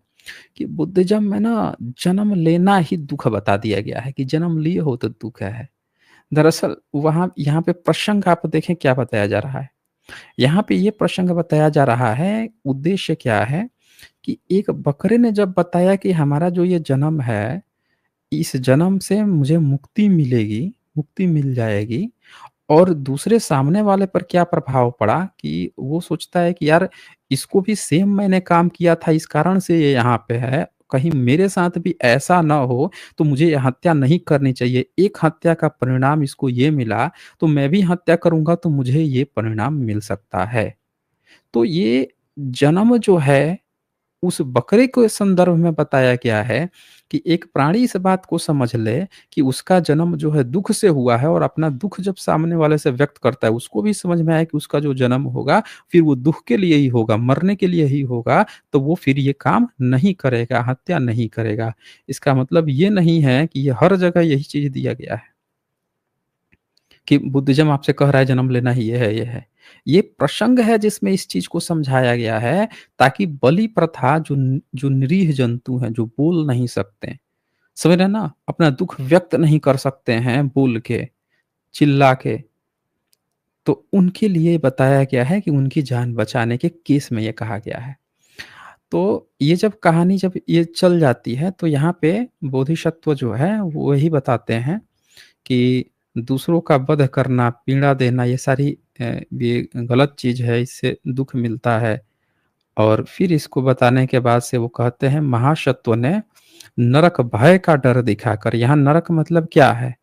कि बुद्धिज़्म में ना जन्म लेना ही दुःख बता दिया गया है कि जन्म लिए हो तो दुःख है। दरअसल वहाँ यहाँ पे प्रसंग आप देखें क्या बताया जा रहा है। यहाँ पे ये प्रसंग बताया जा रहा है, उद्देश्य क्या है कि एक बकरे ने जब बताया कि हमारा जो ये जन्म है, इस जन्म से मुझे मुक्ति मिलेगी, मुक्ति मिल जाएगी, और दूसरे सामने वाले पर क्या प्रभाव पड़ा कि वो सोचता है कि यार इसको भी सेम मैंने काम किया था, इस कारण से ये यहाँ पे है, कहीं मेरे साथ भी ऐसा ना हो, तो मुझे ये हत्या नहीं करनी चाहिए। एक हत्या का परिणाम इसको ये मिला, तो मैं भी हत्या करूँगा तो मुझे ये परिणाम मिल सकता है। तो ये जन्म जो है उस बकरे के संदर्भ में बताया गया है कि एक प्राणी इस बात को समझ ले कि उसका जन्म जो है दुःख से हुआ है, और अपना दुःख जब सामने वाले से व्यक्त करता है, उसको भी समझ में आया कि उसका जो जन्म होगा, फिर वो दुःख के लिए ही होगा, मरने के लिए ही होगा, तो वो फिर ये काम नहीं करेगा, हत्या नहीं करेगा। इसका मतलब ये नहीं है कि ये हर जगह यही चीज़ दिया गया है। कि बुद्धिज़्म आपसे कह रहा है जन्म लेना ही ये है, ये है। ये प्रसंग है जिसमें इस चीज़ को समझाया गया है, ताकि बलि प्रथा जो निरीह जंतु हैं, जो बोल नहीं सकते, समझ रहे हैं ना? अपना दुःख व्यक्त नहीं कर सकते हैं बोल के, चिल्ला के, तो उनके लिए बताया गया है कि उनकी जान बचाने के केस में ये कहा गया है। तो ये जब कहानी जब ये चल जाती है, तो यहाँ पे बोधिसत्व जो है वो यही बताते हैं कि दूसरों का वध करना, पीड़ा देना, ये सारी ये गलत चीज़ है, इससे दुःख मिलता है। और फिर इसको बताने के बाद से वो कहते हैं, महासत्व ने नरक भय का डर दिखाकर, यहाँ नरक मतलब क्या है?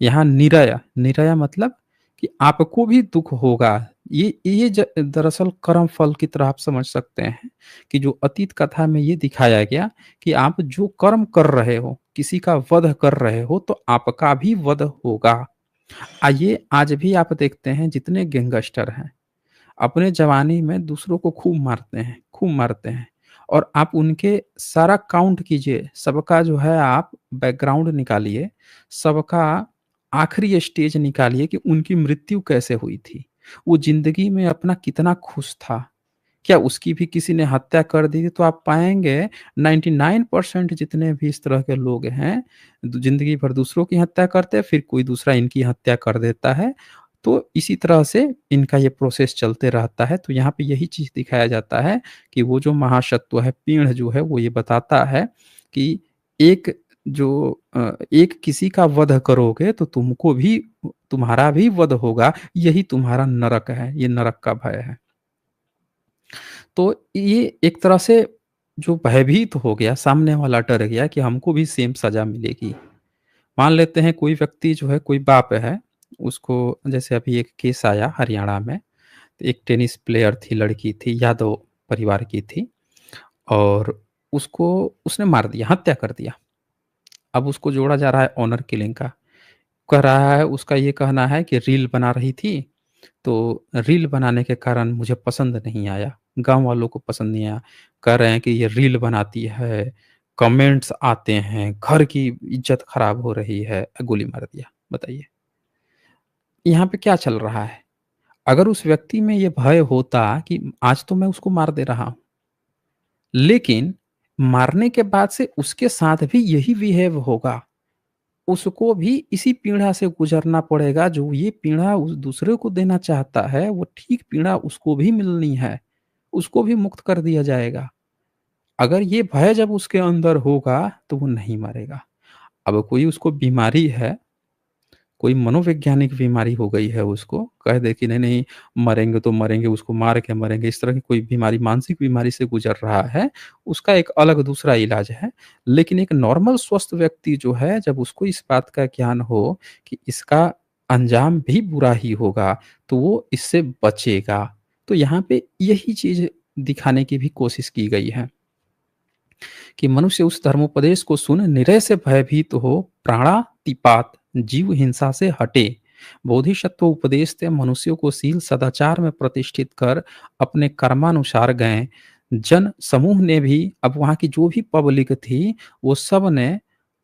यहाँ निरय, निरय मतलब कि आपको भी दुःख होगा। ये दरअसल कर्म फल की तरह आप समझ सकते हैं कि जो अतीत कथा में ये दिखाया गया कि आप जो कर्म कर रहे हो, किसी का वध कर रहे हो, तो आपका भी वध होगा। आइए आज भी आप देखते हैं जितने गैंगस्टर हैं, अपने जवानी में दूसरों को खूब मारते हैं, खूब मारते हैं, और आप उनके सारा काउंट कीजिए, सबका जो है आप बैकग्राउंड निकालिए, सबका आखिरी स्टेज निकालिए कि उनकी मृत्यु कैसे हुई थी। वो ज़िंदगी में अपना कितना खुश था, क्या उसकी भी किसी ने हत्या कर दी थी? तो आप पाएँगे 99% जितने भी इस तरह के लोग हैं, ज़िंदगी भर दूसरों की हत्या करते हैं, फिर कोई दूसरा इनकी हत्या कर देता है। तो इसी तरह से इनका ये प्रोसेस चलते रहता है। तो यहाँ पे यही चीज़ दिखाया जाता है कि वो जो महासत्व है, पेड़ जो है, वो ये बताता है कि एक एक किसी का वध करोगे तो तुमको भी तुम्हारा भी वध होगा, यही तुम्हारा नरक है, ये नरक का भय है। तो ये एक तरह से जो भयभीत हो गया, सामने वाला डर गया कि हमको भी सेम सज़ा मिलेगी। मान लेते हैं कोई व्यक्ति जो है, कोई बाप है, उसको जैसे अभी एक केस आया हरियाणा में, एक टेनिस प्लेयर थी, लड़की थी, यादव परिवार की थी और उसको उसने मार दिया, हत्या कर दिया। अब उसको जोड़ा जा रहा है ऑनर किलिंग का। कह रहा है, उसका ये कहना है कि रील बना रही थी, तो रील बनाने के कारण मुझे पसंद नहीं आया, गाँव वालों को पसंद नहीं आया। कह रहे हैं कि ये रील बनाती है, कमेंट्स आते हैं, घर की इज़्ज़त खराब हो रही है, गोली मार दिया। बताइए, यहाँ पे क्या चल रहा है? अगर उस व्यक्ति में ये भय होता कि आज तो मैं उसको मार दे रहा हूँ, लेकिन मारने के बाद से उसके साथ भी यही बिहेव होगा, उसको भी इसी पीड़ा से गुज़रना पड़ेगा, जो ये पीड़ा उस दूसरे को देना चाहता है, वो ठीक पीड़ा उसको भी मिलनी है, उसको भी मुक्त कर दिया जाएगा। अगर ये भय जब उसके अंदर होगा, तो वो नहीं मरेगा। अब कोई उसको बीमारी है, कोई मनोवैज्ञानिक बीमारी हो गई है उसको, कह दे कि नहीं-नहीं मरेंगे तो मरेंगे, उसको मार के मरेंगे, इस तरह की कोई बीमारी, मानसिक बीमारी से गुज़र रहा है, उसका एक अलग दूसरा इलाज है। लेकिन एक नॉर्मल स्वस्थ व्यक्ति जो है, जब उसको इस बात का ज्ञान हो कि इसका अंजाम भी बुरा ही होगा, तो वो इससे बचेगा। तो यहाँ पे यही चीज़ दिखाने की भी कोशिश की गई है। कि मनुष्य उस धर्मोपदेश को सुन निरय से भयभीत हो, प्राणातिपात जीव हिंसा से हटे। बोधिसत्व उपदेश से मनुष्यों को शील सदाचार में प्रतिष्ठित कर अपने कर्मानुसार गए। जन समूह ने भी, अब वहाँ की जो भी पब्लिक थी, वो सब ने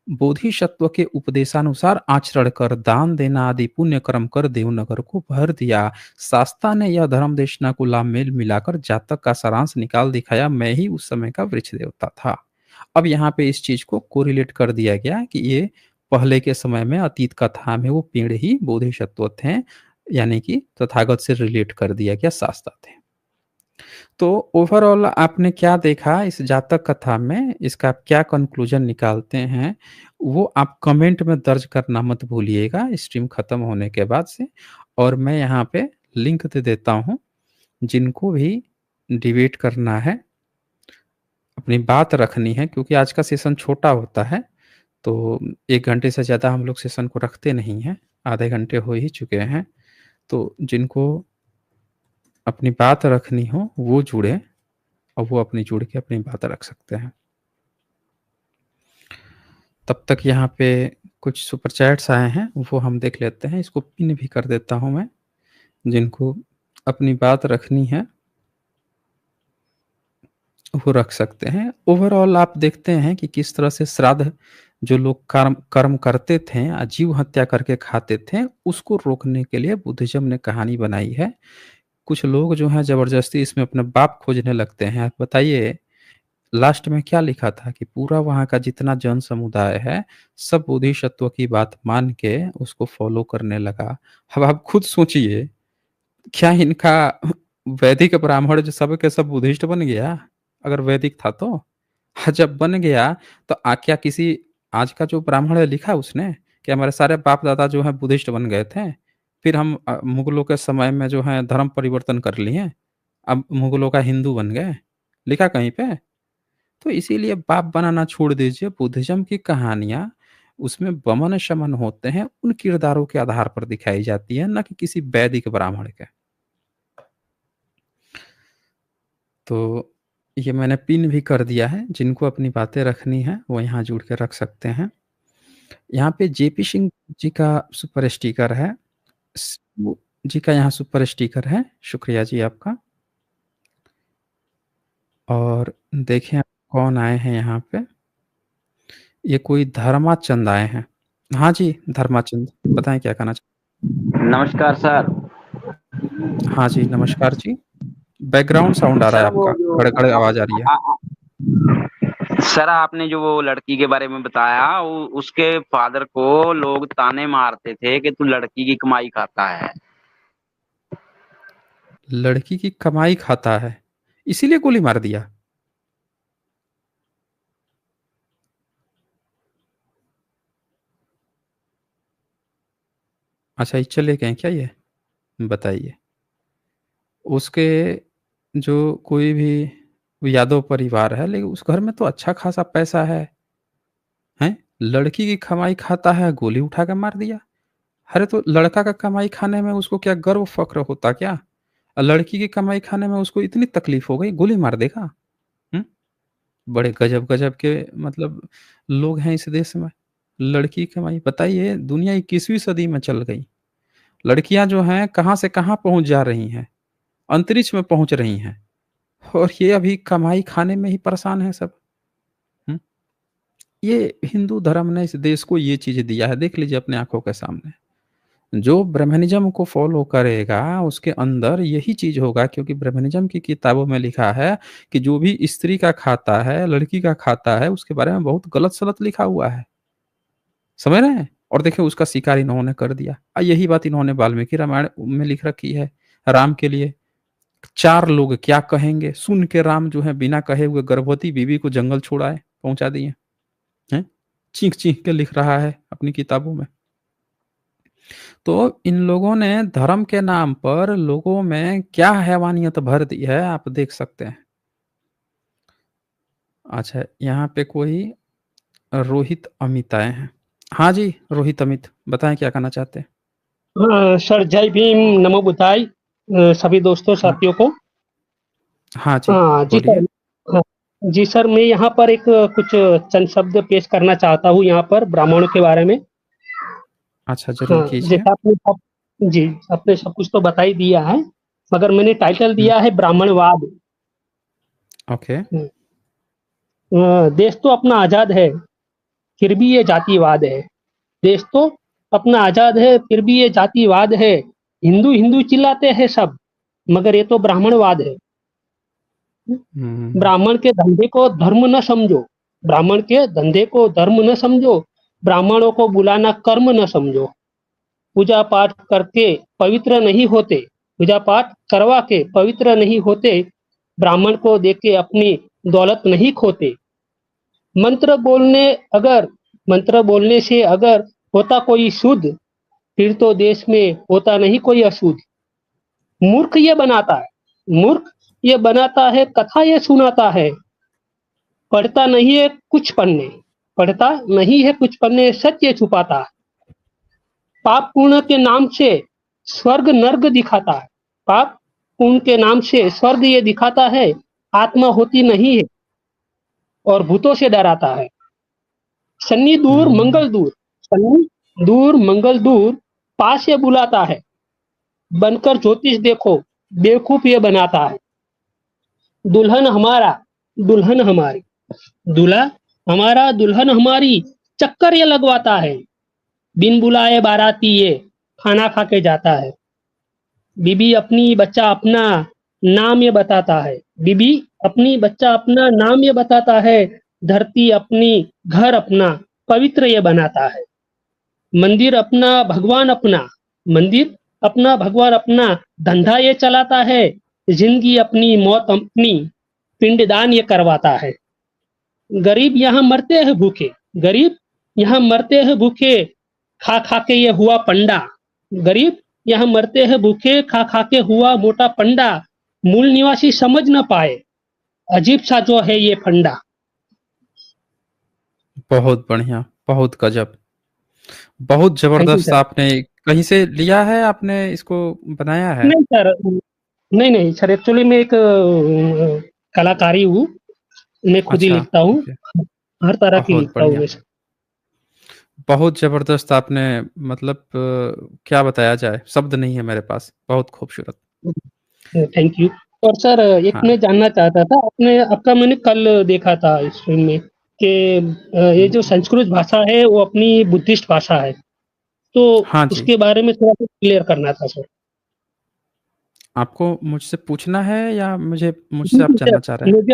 बोधिसत्व के उपदेशानुसार आचरण कर दान देना आदि पुण्य कर्म कर देवनगर को भर दिया। शास्ता ने यह धर्म देशना को लाभ मेल मिलाकर जातक का सारांश निकाल दिखाया, मैं ही उस समय का वृक्ष देवता था। अब यहाँ पे इस चीज को कोरिलेट कर दिया गया कि ये पहले के समय में अतीत कथा में वो पेड़ ही बोधिसत्व थे, यानी कि तथागत से रिलेट कर दिया गया, शास्ता थे। तो ओवरऑल आपने क्या देखा इस जातक कथा में, इसका आप क्या कंक्लूजन निकालते हैं, वो आप कमेंट में दर्ज करना मत भूलिएगा स्ट्रीम खत्म होने के बाद से। और मैं यहाँ पे लिंक दे देता हूँ, जिनको भी डिबेट करना है, अपनी बात रखनी है, क्योंकि आज का सेशन छोटा होता है, तो 1 घंटे से ज़्यादा हम लोग सेशन को रखते नहीं हैं, आधे घंटे हो ही चुके हैं। तो जिनको अपनी बात रखनी हो वो जुड़े, और वो अपनी जुड़ के अपनी बात रख सकते हैं। तब तक यहाँ पे कुछ सुपर चैट्स आए हैं, वो हम देख लेते हैं। इसको पिन भी कर देता हूँ मैं, जिनको अपनी बात रखनी है, वो रख सकते हैं। ओवरऑल आप देखते हैं कि किस तरह से श्राद्ध जो लोग कर्म कर्म करते थे, जीव हत्या करके खाते थे, उसको रोकने के लिए बुद्धिज़्म ने कहानी बनाई है। कुछ लोग जो हैं ज़बरदस्ती इसमें अपना बाप खोजने लगते हैं। आप बताइए, लास्ट में क्या लिखा था कि पूरा वहाँ का जितना जन समुदाय है, सब बोधिसत्व की बात मान के उसको फ़ॉलो करने लगा। अब आप खुद सोचिए, क्या इनका वैदिक ब्राह्मण जो सब के सब बुद्धिस्ट बन गया? अगर वैदिक था तो? जब बन गया, तो क्या किसी आज का जो ब्राह्मण है लिखा उसने कि हमारे सारे बाप-दादा जो हैं बुद्धिस्ट बन गए थे, फिर हम मुगलों के समय में जो है धर्म परिवर्तन कर लिए, अब मुगलों का हिंदू बन गए, लिखा कहीं पे? तो इसीलिए बाप बनाना छोड़ दीजिए। बुद्धिज़्म की कहानियाँ, उसमें वमन-शमन होते हैं, उन किरदारों के आधार पर दिखाई जाती है, ना कि किसी वैदिक ब्राह्मण के। तो ये मैंने पिन भी कर दिया है, जिनको अपनी बातें रखनी है, वो यहाँ जुड़ के रख सकते हैं। यहाँ पे जेपी सिंह जी का सुपर स्टिकर है। वो जी का यहाँ सुपर स्टिकर है, शुक्रिया जी आपका। और देखें आप कौन आए हैं यहाँ पे, ये कोई धर्माचंद आए हैं। हाँ जी, धर्माचंद, बताएँ क्या कहना चाह नमस्कार सर। हाँ जी, नमस्कार जी। बैकग्राउंड साउंड आ रहा सर है वो आपका, जो खड़-खड़ आवाज़ आ रही है। सर आपने जो वो लड़की के बारे में बताया, उसके फादर को लोग ताने मारते थे कि तू लड़की की कमाई खाता है। लड़की की कमाई खाता है, इसीलिए गोली मार दिया? अच्छा, ये चले गए क्या ये? बताइए। उसके जो कोई भी यादव परिवार है, लेकिन उस घर में तो अच्छा खासा पैसा है, हैं? लड़की की कमाई खाता है, गोली उठा के मार दिया। अरे तो लड़का का कमाई खाने में उसको क्या गर्व फ़क्र होता क्या? लड़की की कमाई खाने में उसको इतनी तकलीफ़ हो गई, गोली मार देगा? हुँ? बड़े गज़ब-गज़ब के मतलब लोग हैं इस देश में। लड़की की कमाई बताइए, दुनिया 21वीं सदी में चल गई। लड़कियाँ जो हैं कहाँ से कहाँ पहुँच जा रही हैं, अंतरिक्ष में पहुँच रही हैं और ये अभी कमाई खाने में ही परेशान हैं सब। हुँ? ये हिंदू धर्म ने इस देश को ये चीज़ दिया है, देख लीजिए अपनी आँखों के सामने। जो ब्रह्मनिज़्म को फ़ॉलो करेगा, उसके अंदर यही चीज़ होगा क्योंकि ब्रह्मनिज़्म की किताबों में लिखा है कि जो भी स्त्री का खाता है, लड़की का खाता है, उसके बारे में बहुत गलत-सलत लिखा हुआ है। समझ रहे हैं? और देखिए उसका शिकार इन्होंने कर दिया। यही बात इन्होंने वाल्मीकि रामायण में लिख रखी है, राम के लिए। 4 लोग क्या कहेंगे? सुन के राम जो है बिना कहे हुए गर्भवती बीवी को जंगल छोड़ आए, पहुँचा दिए। हैं? चीख-चीख के लिख रहा है अपनी किताबों में। तो इन लोगों ने धर्म के नाम पर लोगों में क्या हैवानियत भर दी है, आप देख सकते हैं। अच्छा, यहाँ पे कोई रोहित अमित आए हैं। हाँ जी, रोहित अमित, बताएँ क्या कहना चाहते हैं? सर जय भीम, नमो बुद्धाय सभी दोस्तों हाँ, साथियों को। हाँ जी, जी सर। बोलिए। हाँ, जी सर, मैं यहाँ पर एक कुछ चंद शब्द पेश करना चाहता हूँ यहाँ पर ब्राह्मणों के बारे में। अच्छा, ज़रूर हाँ, कीजिए। जैसा आपने सब कुछ तो बता ही दिया है, मगर मैंने टाइटल हुँ, दिया है ब्राह्मणवाद। ओके। हुँ, देश तो अपना आज़ाद है, फिर भी ये जातिवाद है। देश तो अपना आज़ाद है, फिर भी ये जातिवाद है। हिंदू, हिंदू चिल्लाते हैं सब, मगर ये तो ब्राह्मणवाद है। हुँ, ब्राह्मण के धंधे को धर्म न समझो, ब्राह्मण के धंधे को धर्म न समझो, ब्राह्मणों को बुलाना कर्म न समझो। पूजा पाठ करके पवित्र नहीं होते, पूजा पाठ करवा के पवित्र नहीं होते, ब्राह्मण को देके अपनी दौलत नहीं खोते। मंत्र बोलने अगर मंत्र बोलने से अगर होता कोई शुद्ध, फिर तो देश में होता नहीं कोई अशुद्ध। मूर्ख ये बनाता है, मूर्ख ये बनाता है, कथा ये सुनाता है, पढ़ता नहीं है कुछ पन्ने, पढ़ता नहीं है कुछ पन्ने, सत्य छुपाता है। पाप पुण्य के नाम से स्वर्ग नर्क दिखाता है, पाप पुण्य के नाम से स्वर्ग ये दिखाता है, आत्मा होती नहीं है और भूतों से डराता है। शनि दूर हुँ, मंगल दूर, शनि दूर मंगल दूर, पास ये बुलाता है, बनकर ज्योतिष देखो, बेवकूफ ये बनाता है। दुल्हन हमारा, दुल्हन हमारी, दूल्हा हमारा, दुल्हन हमारी, चक्कर ये लगवाता है। बिन बुलाए बाराती ये खाना खा के जाता है। बीबी अपनी बच्चा अपना नाम ये बताता है, बीबी अपनी बच्चा अपना नाम ये बताता है। धरती अपनी घर अपना पवित्र ये बनाता है। मंदिर अपना भगवान अपना, मंदिर अपना भगवान अपना, धंधा ये चलाता है। जिंदगी अपनी मौत अपनी, पिंडदान ये करवाता है। गरीब यहाँ मरते हैं भूखे, गरीब यहाँ मरते हैं भूखे, खा खा के ये हुआ पंडा। गरीब यहाँ मरते हैं भूखे, खा खा के हुआ मोटा पंडा। मूल निवासी समझ न पाए, अजीब सा जो है ये फंडा। बहुत बढ़िया, बहुत गज़ब। बहुत थैंक यू ज़बरदस्त सर। आपने कहीं से लिया है आपने इसको बनाया है? नहीं सर, नहीं नहीं सर, एक्चुअली मैं एक कलाकारी हूँ, मैं खुद ही अच्छा, लिखता हूँ, ओके, हर तरह की बहुत लिखता हूँ बढ़िया। मैं। बहुत ज़बरदस्त आपने मतलब क्या बताया जाए, शब्द नहीं है मेरे पास, बहुत खूबसूरत। Thank you. और सर एक हाँ, मैं जानना चाहता था, आपने आपका मैंने कल देखा था स्ट्रीम में कि ये हुँ, जो संस्कृत भाषा है वो अपनी बुद्धिस्ट भाषा है, तो हाँ जी। उसके बारे में थोड़ा सा क्लियर करना था सर। आपको मुझसे पूछना है या मुझसे जी, आप सर, जानना चाह रहे हैं? मुझे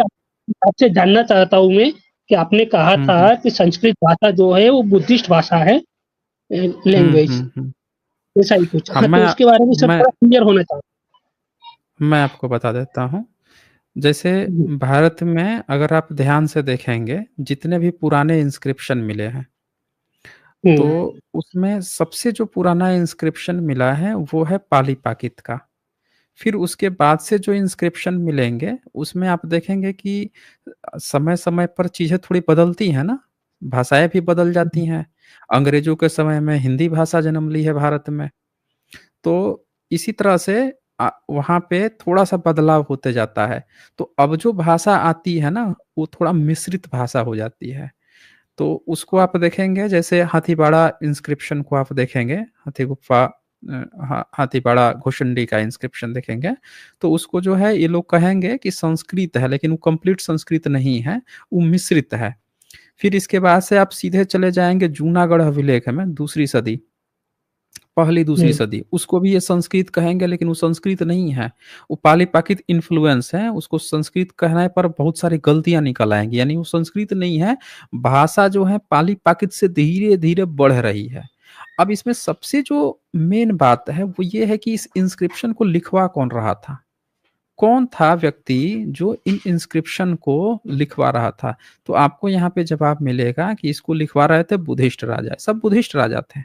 आपसे जानना चाहता हूँ मैं कि आपने कहा हुँ, था हुँ। कि संस्कृत भाषा जो है वो बुद्धिस्ट भाषा है हुँ, लैंग्वेज हुँ, हुँ। ऐसा ही कुछ। हाँ, हाँ, तो उसके बारे में सर मैं थोड़ा क्लियर होना चाहता मैं आपको बता देता हूँ। जैसे हूँ। भारत में अगर आप ध्यान से देखेंगे, जितने भी पुराने इंस्क्रिप्शन मिले हैं, तो हुँ, उसमें सबसे जो पुराना इंस्क्रिप्शन मिला है, वो है पाली-पाकित का। फिर उसके बाद से जो इंस्क्रिप्शन मिलेंगे, उसमें आप देखेंगे कि समय-समय पर चीज़ें थोड़ी बदलती हैं ना, भाषाएँ भी बदल हुँ, जाती हैं। अंग्रेज़ों के समय में हिंदी भाषा जन्म ली है भारत में। तो इसी तरह से वहाँ पे थोड़ा-सा बदलाव होते जाता है। तो अब जो भाषा आती है ना, वो थोड़ा मिश्रित भाषा हो जाती है। तो उसको आप देखेंगे जैसे हाथीपाड़ा इंस्क्रिप्शन को आप देखेंगे, हाथीपाड़ा घोषुंडी का इंस्क्रिप्शन देखेंगे, तो उसको जो है ये लोग कहेंगे कि संस्कृत है, लेकिन वो कंप्लीट संस्कृत नहीं है, वो मिश्रित है। फिर इसके बाद से आप सीधे चले जाएँगे जूनागढ़ अभिलेख में दूसरी सदी, पहली दूसरी हुँ, सदी, उसको भी ये संस्कृत कहेंगे लेकिन वो संस्कृत नहीं है। वो पाली-प्राकृत इन्फ्लुएंस है, उसको संस्कृत कहने पर बहुत सारी गलतियाँ निकल आएँगी, यानी वो संस्कृत नहीं है, भाषा जो है पाली-प्राकृत से धीरे-धीरे बढ़ रही है। अब इसमें सबसे जो मेन बात है वो ये है कि इस इंस्क्रिप्शन को लिखवा कौन रहा था? कौन था व्यक्ति जो इन इंस्क्रिप्शन को लिखवा रहा था? तो आपको यहाँ पे जवाब मिलेगा कि इसको लिखवा रहे थे बुद्धिस्ट राजा, सब बुद्धिस्ट राजा थे।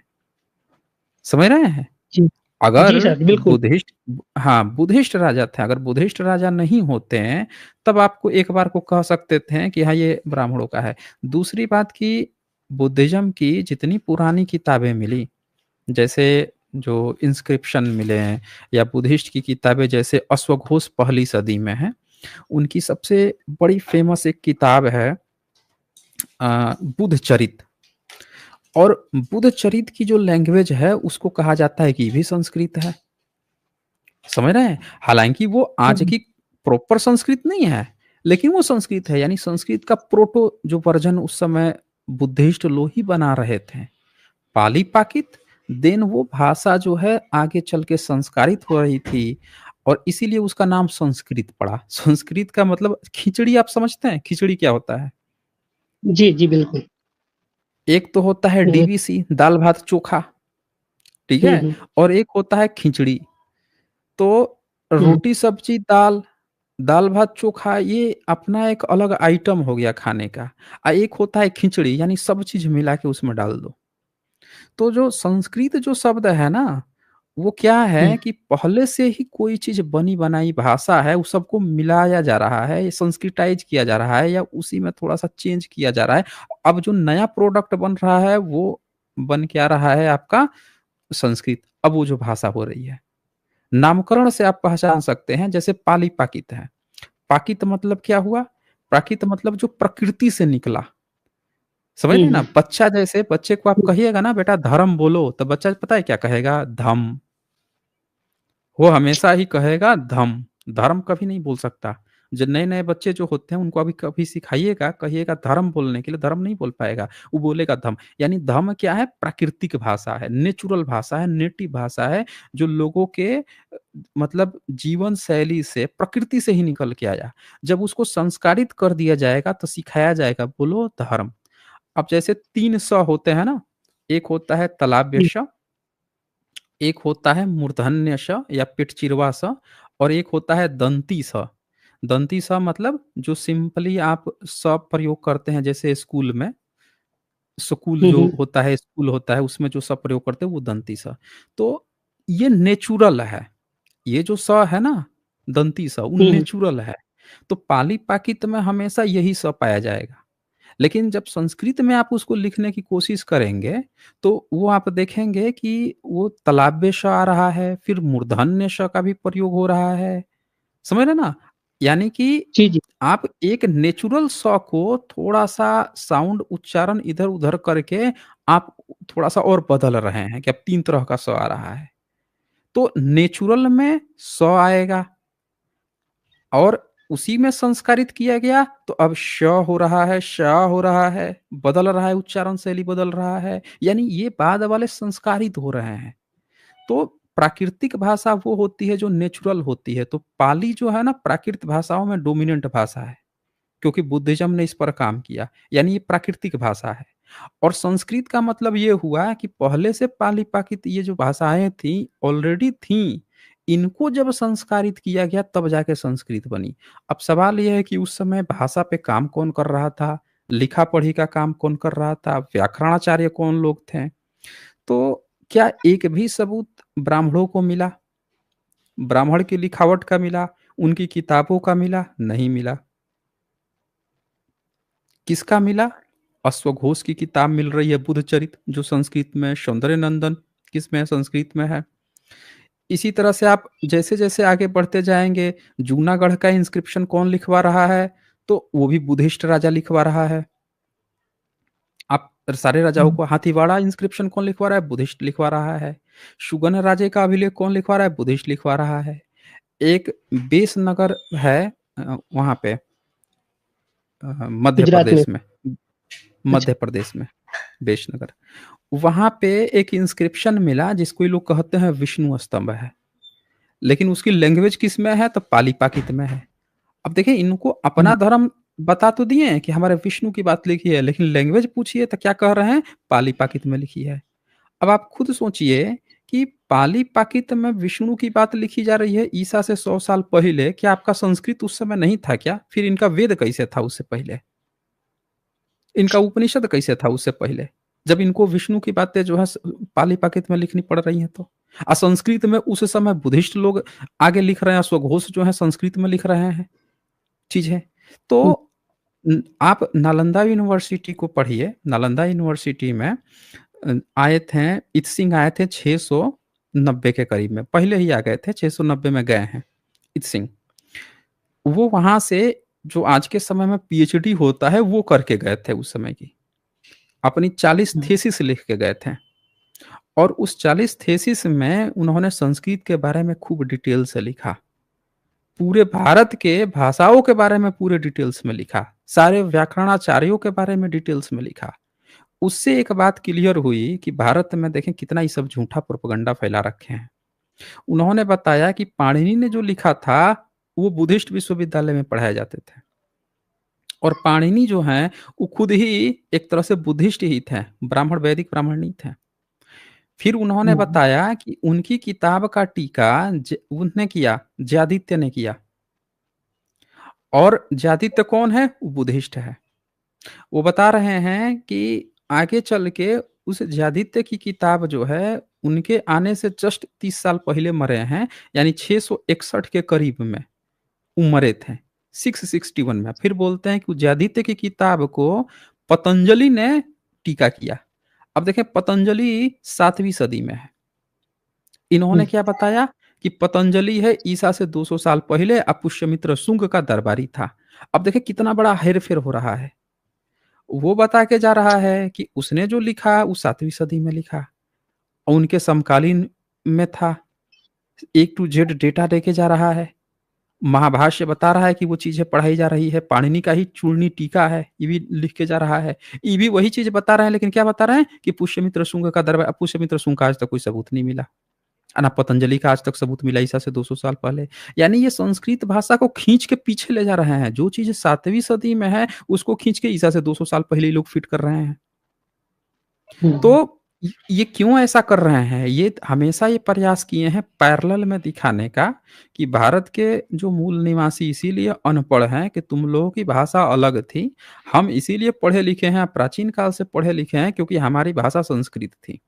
समझ रहे हैं? जी। अगर जी सर, बिल्कुल। बुद्धिस्ट हाँ, बुद्धिस्ट राजा थे, अगर बुद्धिस्ट राजा नहीं होते हैं, तब आपको एक बार को कह सकते थे कि हाँ, ये ब्राह्मणों का है। दूसरी बात कि बुद्धिज़्म की जितनी पुरानी किताबें मिली, जैसे जो इंस्क्रिप्शन मिले हैं या बुद्धिस्ट की किताबें जैसे अश्वघोष पहली सदी में है, उनकी सबसे बड़ी फ़ेमस एक किताब है बुद्धचरित। और बुद्धचरित की जो लैंग्वेज है, उसको कहा जाता है कि ये भी संस्कृत है। समझ रहे हैं? हालाँकि वो आज हुँ, की प्रॉपर संस्कृत नहीं है, लेकिन वो संस्कृत है, यानी संस्कृत का प्रोटो जो वर्ज़न उस समय बुद्धिस्ट लोग ही बना रहे थे। पाली-प्राकृत, देन वो भाषा जो है आगे चल के संस्कारित हो रही थी और इसीलिए उसका नाम संस्कृत पड़ा। संस्कृत का मतलब खिचड़ी आप समझते हैं? खिचड़ी क्या होता है? जी, जी, बिल्कुल। एक तो होता है हुँ, डीवीसी, दाल-भात-चोखा, ठीक हुँ, है? हुँ, और एक होता है खिचड़ी। तो हुँ, रोटी, सब्जी, दाल, दाल-भात चोखा ये अपना एक अलग आइटम हो गया खाने का। एक होता है खिचड़ी यानी सब चीज़ मिला के उसमें डाल दो। तो जो संस्कृत जो शब्द है ना, वो क्या हुँ, है कि पहले से ही कोई चीज़ बनी-बनाई भाषा है, उस सबको मिलाया जा रहा है, संस्कृताइज़ किया जा रहा है या उसी में थोड़ा-सा चेंज किया जा रहा है। अब जो नया प्रोडक्ट बन रहा है, वो बन क्या रहा है आपका संस्कृत। अब वो जो भाषा हो रही है। नामकरण से आप पहचान सकते हैं जैसे पाली-प्राकृत है। प्राकृत मतलब क्या हुआ? प्राकृत मतलब जो प्रकृति से निकला। समझ हुँ, रहे हैं ना? हुँ, बच्चा जैसे बच्चे को आप हुँ, कहिएगा ना बेटा धर्म बोलो, तो बच्चा पता है क्या कहेगा? धम। वो हमेशा ही कहेगा धम, धर्म कभी नहीं बोल सकता। जो नए-नए बच्चे जो होते हैं उनको अभी कभी सिखाइएगा, कहिएगा धर्म बोलने के लिए, धर्म नहीं बोल पाएगा, वो बोलेगा धम। यानी धम क्या है? प्राकृतिक भाषा है, नेचुरल भाषा है, नेटिव भाषा है, जो लोगों के मतलब जीवन शैली से, प्रकृति से ही निकल के आया। जब उसको संस्कारित कर दिया जाएगा तो सिखाया जाएगा बोलो धर्म। अब जैसे 3 स होते हैं ना, एक होता है तालव्य हुँ, श, एक होता है मूर्धन्य श या पिटचिरवा स और एक होता है दंती स। दंती स मतलब जो सिंपली आप स प्रयोग करते हैं जैसे स्कूल में, हुँ, हुँ, स्कूल होता है उसमें जो स प्रयोग करते हैं वो दंती स। तो ये नेचुरल है। ये जो स है ना, दंती स वो हुँ, नेचुरल है। तो पाली-प्राकृत में हमेशा यही स पाया जाएगा। लेकिन जब संस्कृत में आप उसको लिखने की कोशिश करेंगे, तो वो आप देखेंगे कि वो तालव्य श आ रहा है, फिर मूर्धन्य श का भी प्रयोग हो रहा है। समझ रहे हैं ना? यानी कि जी, जी, आप एक नेचुरल स को थोड़ा-सा साउंड उच्चारण इधर-उधर करके आप थोड़ा-सा और बदल रहे हैं कि अब 3 तरह का स आ रहा है। तो नेचुरल में स आएगा और उसी में संस्कारित किया गया तो अब श हो रहा है, श हो रहा है, बदल रहा है, उच्चारण शैली बदल रहा है, यानी ये बाद वाले संस्कारित हो रहे हैं। तो प्राकृतिक भाषा वो होती है जो नेचुरल होती है, तो पाली जो है ना प्राकृत भाषाओं में डोमिनेंट भाषा है, क्योंकि बुद्धिज़्म ने इस पर काम किया, यानी ये प्राकृतिक भाषा है। और संस्कृत का मतलब ये हुआ कि पहले से पाली-प्राकृत ये जो भाषाएँ थीं, ऑलरेडी थीं, इनको जब संस्कारित किया गया तब जाके संस्कृत बनी। अब सवाल ये है कि उस समय भाषा पे काम कौन कर रहा था? लिखा-पढ़ी का काम कौन कर रहा था? व्याकरणाचार्य कौन लोग थे? तो क्या एक भी सबूत ब्राह्मणों को मिला? ब्राह्मण की लिखावट का मिला? उनकी किताबों का मिला? नहीं मिला। किसका मिला? अश्वघोष की किताब मिल रही है बुद्धचरित, जो संस्कृत में, सौंदर्य नंदन किसमें है? संस्कृत में है। इसी तरह से आप जैसे-जैसे आगे बढ़ते जाएँगे, जूनागढ़ का इंस्क्रिप्शन कौन लिखवा रहा है? तो वो भी बुद्धिस्ट राजा लिखवा रहा है। आप सारे राजाओं को हाथीवाड़ा इंस्क्रिप्शन कौन लिखवा रहा है? बुद्धिस्ट लिखवा रहा है। सुगन राजे का अभिलेख कौन लिखवा रहा है? बुद्धिस्ट लिखवा रहा है। एक बेसनगर है वहाँ पे मध्य गुजरात में। प्रदेश में, अच्छा। मध्य प्रदेश में बेसनगर। वहाँ पे एक इंस्क्रिप्शन मिला जिसको ये लोग कहते हैं विष्णु स्तंभ है। लेकिन उसकी लैंग्वेज किसमें है? तो पाली-प्राकृत में है। अब देखिए इनको अपना धर्म बता तो दिए हैं कि हमारे विष्णु की बात लिखी है, लेकिन लैंग्वेज पूछिए तो क्या कह रहे हैं? पाली-प्राकृत में लिखी है। अब आप खुद सोचिए कि पाली-प्राकृत में विष्णु की बात लिखी जा रही है ईसा से 100 साल पहले, क्या आपका संस्कृत उस समय नहीं था क्या? फिर इनका वेद कैसे था उससे पहले? इनका उपनिषद कैसे था उससे पहले? जब इनको विष्णु की बातें जो है पाली-प्राकृत में लिखनी पड़ रही हैं तो। संस्कृत में उस समय बुद्धिस्ट लोग आगे लिख रहे हैं, अश्वघोष जो है संस्कृत में लिख रहे हैं चीज़ें। हुँ, तो आप नालंदा यूनिवर्सिटी को पढ़िए, नालंदा यूनिवर्सिटी में आए थे इत्सिंग आए थे 690 के करीब में, पहले ही आ गए थे, 690 में गए हैं इत्सिंग। वो वहाँ से जो आज के समय में पीएचडी होता है वो करके गए थे उस समय की। अपनी 40 हुँ, थीसिस लिख के गए थे और उस 40 थीसिस में उन्होंने संस्कृत के बारे में खूब डिटेल से लिखा। पूरे भारत के भाषाओं के बारे में पूरे डिटेल्स में लिखा, सारे व्याकरणाचार्यों के बारे में डिटेल्स में लिखा। उससे एक बात क्लियर हुई कि भारत में देखें कितना ये सब झूठा प्रोपेगेंडा फैला रखे हैं। उन्होंने बताया कि पाणिनि ने जो लिखा था, वो बुद्धिस्ट विश्वविद्यालय में पढ़ाए जाते थे और पाणिनि जो हैं, वो खुद ही एक तरह से बुद्धिस्ट ही थे, ब्राह्मण वैदिक ब्राह्मण नहीं थे। फिर उन्होंने हुँ, बताया कि उनकी किताब का टीका उनने किया, ज्यादित्य ने किया और ज्यादित्य कौन है? वो बुद्धिस्ट है। वो बता रहे हैं कि आगे चल के उस ज्यादित्य की किताब जो है, उनके आने से जस्ट 30 साल पहले मरे हैं, यानी 661 के करीब में वो मरे थे, 661 में। फिर बोलते हैं कि ज्यादित्य की किताब को पतंजलि ने टीका किया। अब देखें पतंजलि 7वीं सदी में है। हुँ, इन्होंने क्या बताया कि पतंजलि है ईसा से 200 साल पहले, अब पुष्यमित्र शुंग का दरबारी था। अब देखिए कितना बड़ा हेर-फेर हो रहा है। वो बता के जा रहा है कि उसने जो लिखा वो 7वीं सदी में लिखा और उनके समकालीन में था। ए टू जेड डेटा देके जा रहा है। महाभाष्य बता रहा है कि वो चीज़ें पढ़ाई जा रही है। पाणिनि का ही चूर्णी टीका है, ये भी लिख के जा रहा है। ये भी वही चीज़ बता रहा है, लेकिन क्या बता रहे हैं कि पुष्यमित्र शुंग का दरबार। पुष्यमित्र शुंग का आज तक कोई सबूत नहीं मिला। ना पतंजलि का आज तक सबूत मिला ईसा से 200 साल पहले। यानी ये संस्कृत भाषा को खींच के पीछे ले जा रहे हैं। जो चीज़ 7वीं सदी में है, उसको खींच के ईसा से 200 साल पहले ही लोग फिट कर रहे हैं। हुँ, तो ये क्यों ऐसा कर रहे हैं? ये हमेशा ये प्रयास किए हैं पैरेलल में दिखाने का कि भारत के जो मूल निवासी इसीलिए अनपढ़ हैं कि तुम लोगों की भाषा अलग थी। हम इसीलिए पढ़े लिखे हैं, प्राचीन काल से पढ़े लिखे हैं क्योंकि हमारी भाषा संस्कृत थी।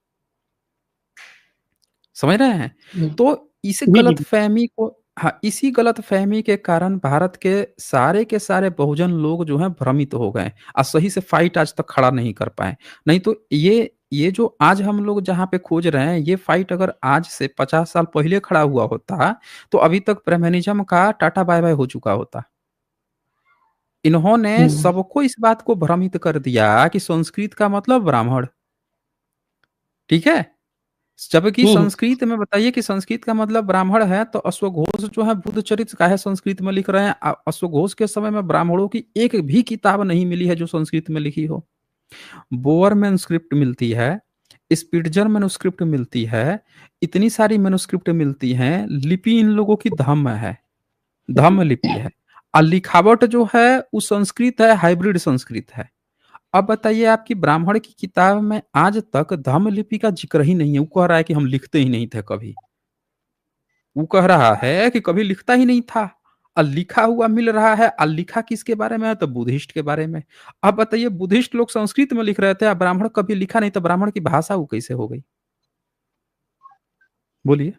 समझ रहे हैं? हुँ। तो इस जी, जी, जी। गलतफ़हमी को हाँ, इसी गलतफ़हमी के कारण भारत के सारे बहुजन लोग जो हैं भ्रमित हो गए और सही से फाइट आज तक खड़ा नहीं कर पाए। नहीं तो ये जो आज हम लोग जहाँ पे खोज रहे हैं, ये फाइट अगर आज से 50 साल पहले खड़ा हुआ होता, तो अभी तक ब्राह्मणिज़्म का टाटा बाय-बाय हो चुका होता। इन्होंने हुँ, सबको इस बात को भ्रमित कर दिया कि संस्कृत का मतलब ब्राह्मण, ठीक है? जबकि हुँ, हुँ, संस्कृत में बताइए कि संस्कृत का मतलब ब्राह्मण है, तो अश्वघोष जो है बुद्धचरित काहे संस्कृत में लिख रहे हैं? अश्वघोष के समय में ब्राह्मणों की एक भी किताब नहीं मिली है जो संस्कृत में लिखी हो। बोअर मैनस्क्रिप्ट मिलती है, स्पिट्ज़र मैन्युस्क्रिप्ट मिलती है, इतनी सारी मैन्युस्क्रिप्ट मिलती हैं, लिपि इन लोगों की धम्म है, धम्म लिपि है। लिखावट जो है वो संस्कृत है, हाइब्रिड संस्कृत है। अब बताइए आपकी ब्राह्मण की किताब में आज तक धम्म लिपि का ज़िक्र ही नहीं है, वो कह रहा है कि हम लिखते ही नहीं थे कभी। वो कह रहा है कि कभी लिखता ही नहीं था। लिखा हुआ मिल रहा है, लिखा किसके बारे में है? तो बुद्धिस्ट के बारे में। अब बताइए बुद्धिस्ट लोग संस्कृत में लिख रहे थे, ब्राह्मण कभी लिखा नहीं तो ब्राह्मण की भाषा वो कैसे हो गई? बोलिए।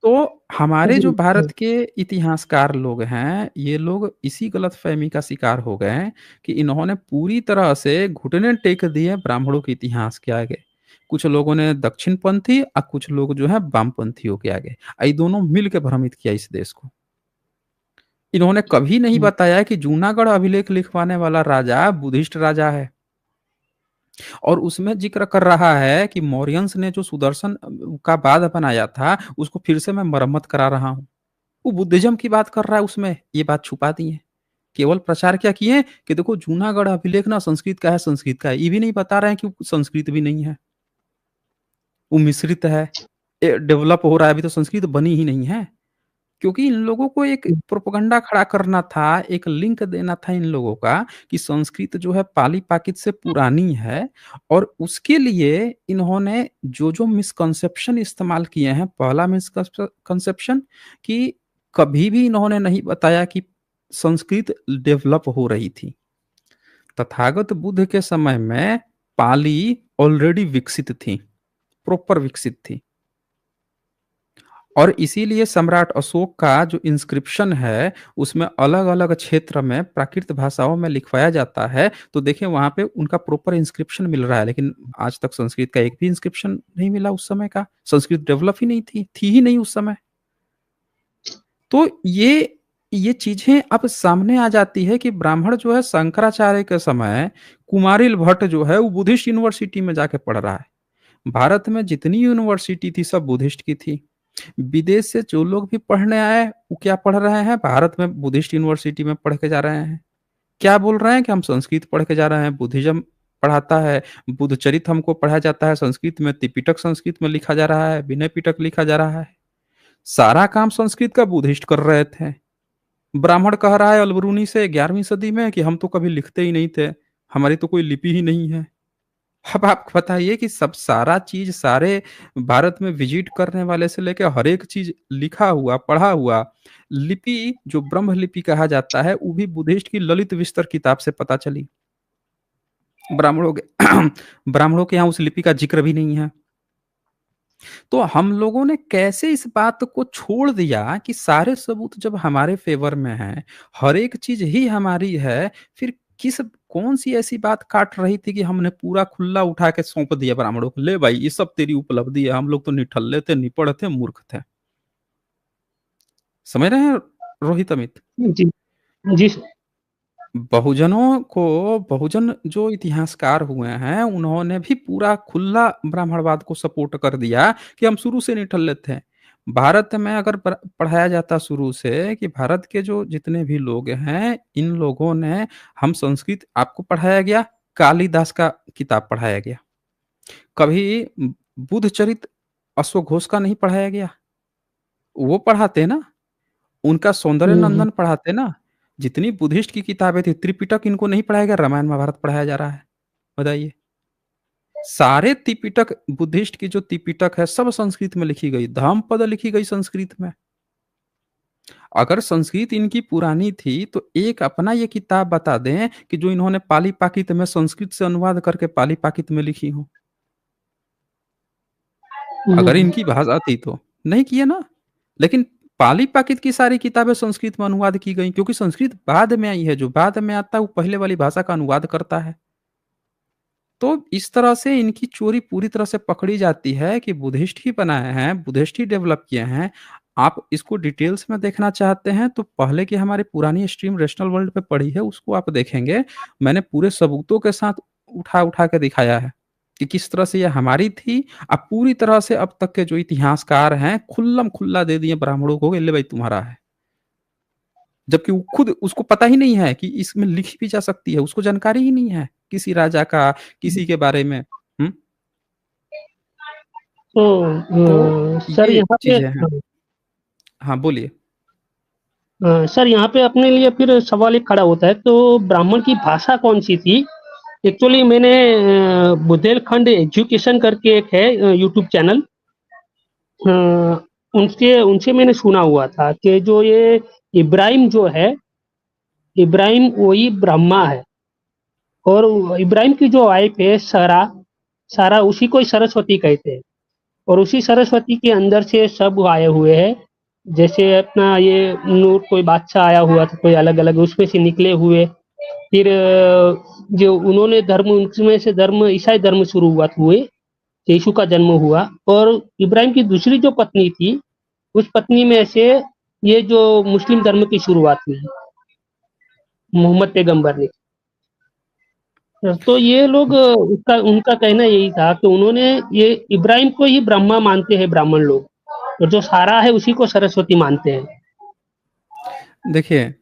तो हमारे जो जी, भारत के इतिहासकार लोग हैं, ये लोग इसी गलतफ़हमी का शिकार हो गए हैं कि इन्होंने पूरी तरह से घुटने टेक दिए ब्राह्मणों के इतिहास के आगे। कुछ लोगों ने दक्षिणपंथी कुछ लोग जो हैं वामपंथियों के आगे। ये दोनों मिल के भ्रमित किया इस देश को। इन्होंने कभी नहीं जी, बताया कि जूनागढ़ अभिलेख लिखवाने वाला राजा बुद्धिस्ट राजा है और उसमें ज़िक्र कर रहा है कि मौर्यंस ने जो सुदर्शन का बाँध बनाया था, उसको फिर से मैं मरम्मत करा रहा हूँ। वो बुद्धिज़्म की बात कर रहा है उसमें, ये बात छुपा दी है। केवल प्रचार क्या किए कि देखो जूनागढ़ अभिलेख ना संस्कृत का है, संस्कृत का है। ये भी नहीं बता रहे हैं कि वो संस्कृत भी नहीं है, वो मिश्रित है। डेवलप हो रहा है, अभी तो संस्कृत बनी ही नहीं है। क्योंकि इन लोगों को एक प्रोपेगेंडा खड़ा करना था, एक लिंक देना था इन लोगों का कि संस्कृत जो है पाली-पाकित से पुरानी है और उसके लिए इन्होंने जो-जो मिसकंसेप्शन इस्तेमाल किए हैं, पहला कंसेप्शन कि कभी भी इन्होंने नहीं बताया कि संस्कृत डेवलप हो रही थी। तथागत बुद्ध के समय में पाली ऑलरेडी विकसित थी, प्रॉपर विकसित थी। और इसीलिए सम्राट अशोक का जो इंस्क्रिप्शन है, उसमें अलग-अलग क्षेत्र में प्राकृत भाषाओं में लिखवाया जाता है, तो देखिए वहाँ पे उनका प्रॉपर इंस्क्रिप्शन मिल रहा है, लेकिन आज तक संस्कृत का एक भी इंस्क्रिप्शन नहीं मिला उस समय का। संस्कृत डेवलप ही नहीं थी ही नहीं उस समय। तो ये चीज़ें अब सामने आ जाती है कि ब्राह्मण जो है शंकराचार्य के समय कुमारिल भट्ट जो है वो बुद्धिस्ट यूनिवर्सिटी में जाके पढ़ रहा है। भारत में जितनी यूनिवर्सिटी थी सब बुद्धिस्ट की थी। विदेश से जो लोग भी पढ़ने आए, वो क्या पढ़ रहे हैं? भारत में बुद्धिस्ट यूनिवर्सिटी में पढ़ के जा रहे हैं। क्या बोल रहे हैं कि हम संस्कृत पढ़ के जा रहे हैं, बुद्धिज़्म पढ़ाता है, बुद्धचरित हमको पढ़ाया जाता है संस्कृत में, त्रिपिटक संस्कृत में लिखा जा रहा है, विनय पिटक लिखा जा रहा है। सारा काम संस्कृत का बुद्धिस्ट कर रहे थे। ब्राह्मण कह रहा है अलबरूनी से 11वीं सदी में कि हम तो कभी लिखते ही नहीं थे, हमारी तो कोई लिपि ही नहीं है। अब आप बताइए कि सब सारा चीज़ सारे भारत में विज़िट करने वाले से लेके हर एक चीज़ लिखा हुआ, पढ़ा हुआ, लिपि जो ब्रह्म लिपि कहा जाता है, वो भी बुद्धिस्ट की ललित विस्तर किताब से पता चली। ब्राह्मणों के ब्राह्मणों के यहाँ उस लिपि का ज़िक्र भी नहीं है। तो हम लोगों ने कैसे इस बात को छोड़ दिया कि सारे सबूत जब हमारे फ़ेवर में हैं, हर एक चीज़ ही हमारी है, फिर कौन-सी ऐसी बात काट रही थी कि हमने पूरा खुल्ला उठा के सौंप दिया ब्राह्मणों को, ले भाई ये सब तेरी उपलब्धि है, हम लोग तो निठल्ले थे, निपड़ थे, मूर्ख थे। समझ रहे हैं रोहित अमित? जी, जी सर। बहुजन जो इतिहासकार हुए हैं, उन्होंने भी पूरा खुला ब्राह्मणवाद को सपोर्ट कर दिया कि हम शुरू से निठल्ले थे। भारत में अगर पढ़ाया जाता शुरू से कि भारत के जो जितने भी लोग हैं, इन लोगों ने हम संस्कृत आपको पढ़ाया गया, कालिदास का किताब पढ़ाया गया। कभी बुद्धचरित अश्वघोष का नहीं पढ़ाया गया, वो पढ़ाते ना। उनका सौंदर्य हुँ, हुँ। नंदन पढ़ाते ना, जितनी बुद्धिस्ट की किताबें थी, त्रिपिटक इनको नहीं पढ़ाया गया, रामायण महाभारत पढ़ाया जा रहा है, बताइए। सारे त्रिपिटक बुद्धिस्ट की जो त्रिपिटक है, सब संस्कृत में लिखी गई, धम्मपद लिखी गई संस्कृत में। अगर संस्कृत इनकी पुरानी थी, तो एक अपना ये किताब बता दें कि जो इन्होंने पाली-पाकित में संस्कृत से अनुवाद करके पाली-पाकित में लिखी हो, हुँ, अगर हुँ। इनकी भाषा थी तो। नहीं किए ना, लेकिन पाली-पाकित की सारी किताबें संस्कृत में अनुवाद की गई क्योंकि संस्कृत बाद में आई है, जो बाद में आता है वो पहले वाली भाषा का अनुवाद करता है। तो इस तरह से इनकी चोरी पूरी तरह से पकड़ी जाती है कि बुद्धिस्ट ही बनाए हैं, बुद्धिस्ट ही डेवलप किए हैं। आप इसको डिटेल्स में देखना चाहते हैं तो पहले की हमारी पुरानी स्ट्रीम रेशनल वर्ल्ड पे पड़ी है, उसको आप देखेंगे। मैंने पूरे सबूतों के साथ उठा-उठा के दिखाया है कि किस तरह से ये हमारी थी। अब पूरी तरह से अब तक के जो इतिहासकार हैं, खुल्लम-खुल्ला दे दिए ब्राह्मणों को, ले भाई तुम्हारा है। जबकि वो खुद उसको पता ही नहीं है कि इसमें लिखी भी जा सकती है, उसको जानकारी ही नहीं है, किसी राजा का, किसी के बारे में। हुँ? तो सर ये यहाँ पे चीज़ें हैं। हाँ, बोलिए। सर यहाँ पे अपने लिए फिर सवाल एक खड़ा होता है, तो ब्राह्मण की भाषा कौन-सी थी? एक्चुअली मैंने बुंदेलखंड एजुकेशन करके एक है यूट्यूब चैनल, अ, उनसे उनसे मैंने सुना हुआ था कि जो ये इब्राहिम जो है, इब्राहिम वही ब्रह्मा है, और इब्राहिम की जो वाइफ है सारा, सारा उसी को ही सरस्वती कहते हैं, और उसी सरस्वती के अंदर से सब आए हुए हैं। जैसे अपना ये नूह, कोई बादशाह आया हुआ था, कोई अलग-अलग उसमें से निकले हुए। फिर जो उन्होंने धर्म, उनमें से धर्म ईसाई धर्म शुरू हुए, यीशु का जन्म हुआ, और इब्राहिम की दूसरी जो पत्नी थी, उस पत्नी में से ये जो मुस्लिम धर्म की शुरुआत हुई, मोहम्मद पैगंबर ने। तो ये लोग उसका उनका कहना यही था कि उन्होंने ये इब्राहिम को ही ब्रह्मा मानते हैं ब्राह्मण लोग, और जो सारा है उसी को सरस्वती मानते हैं। देखिए,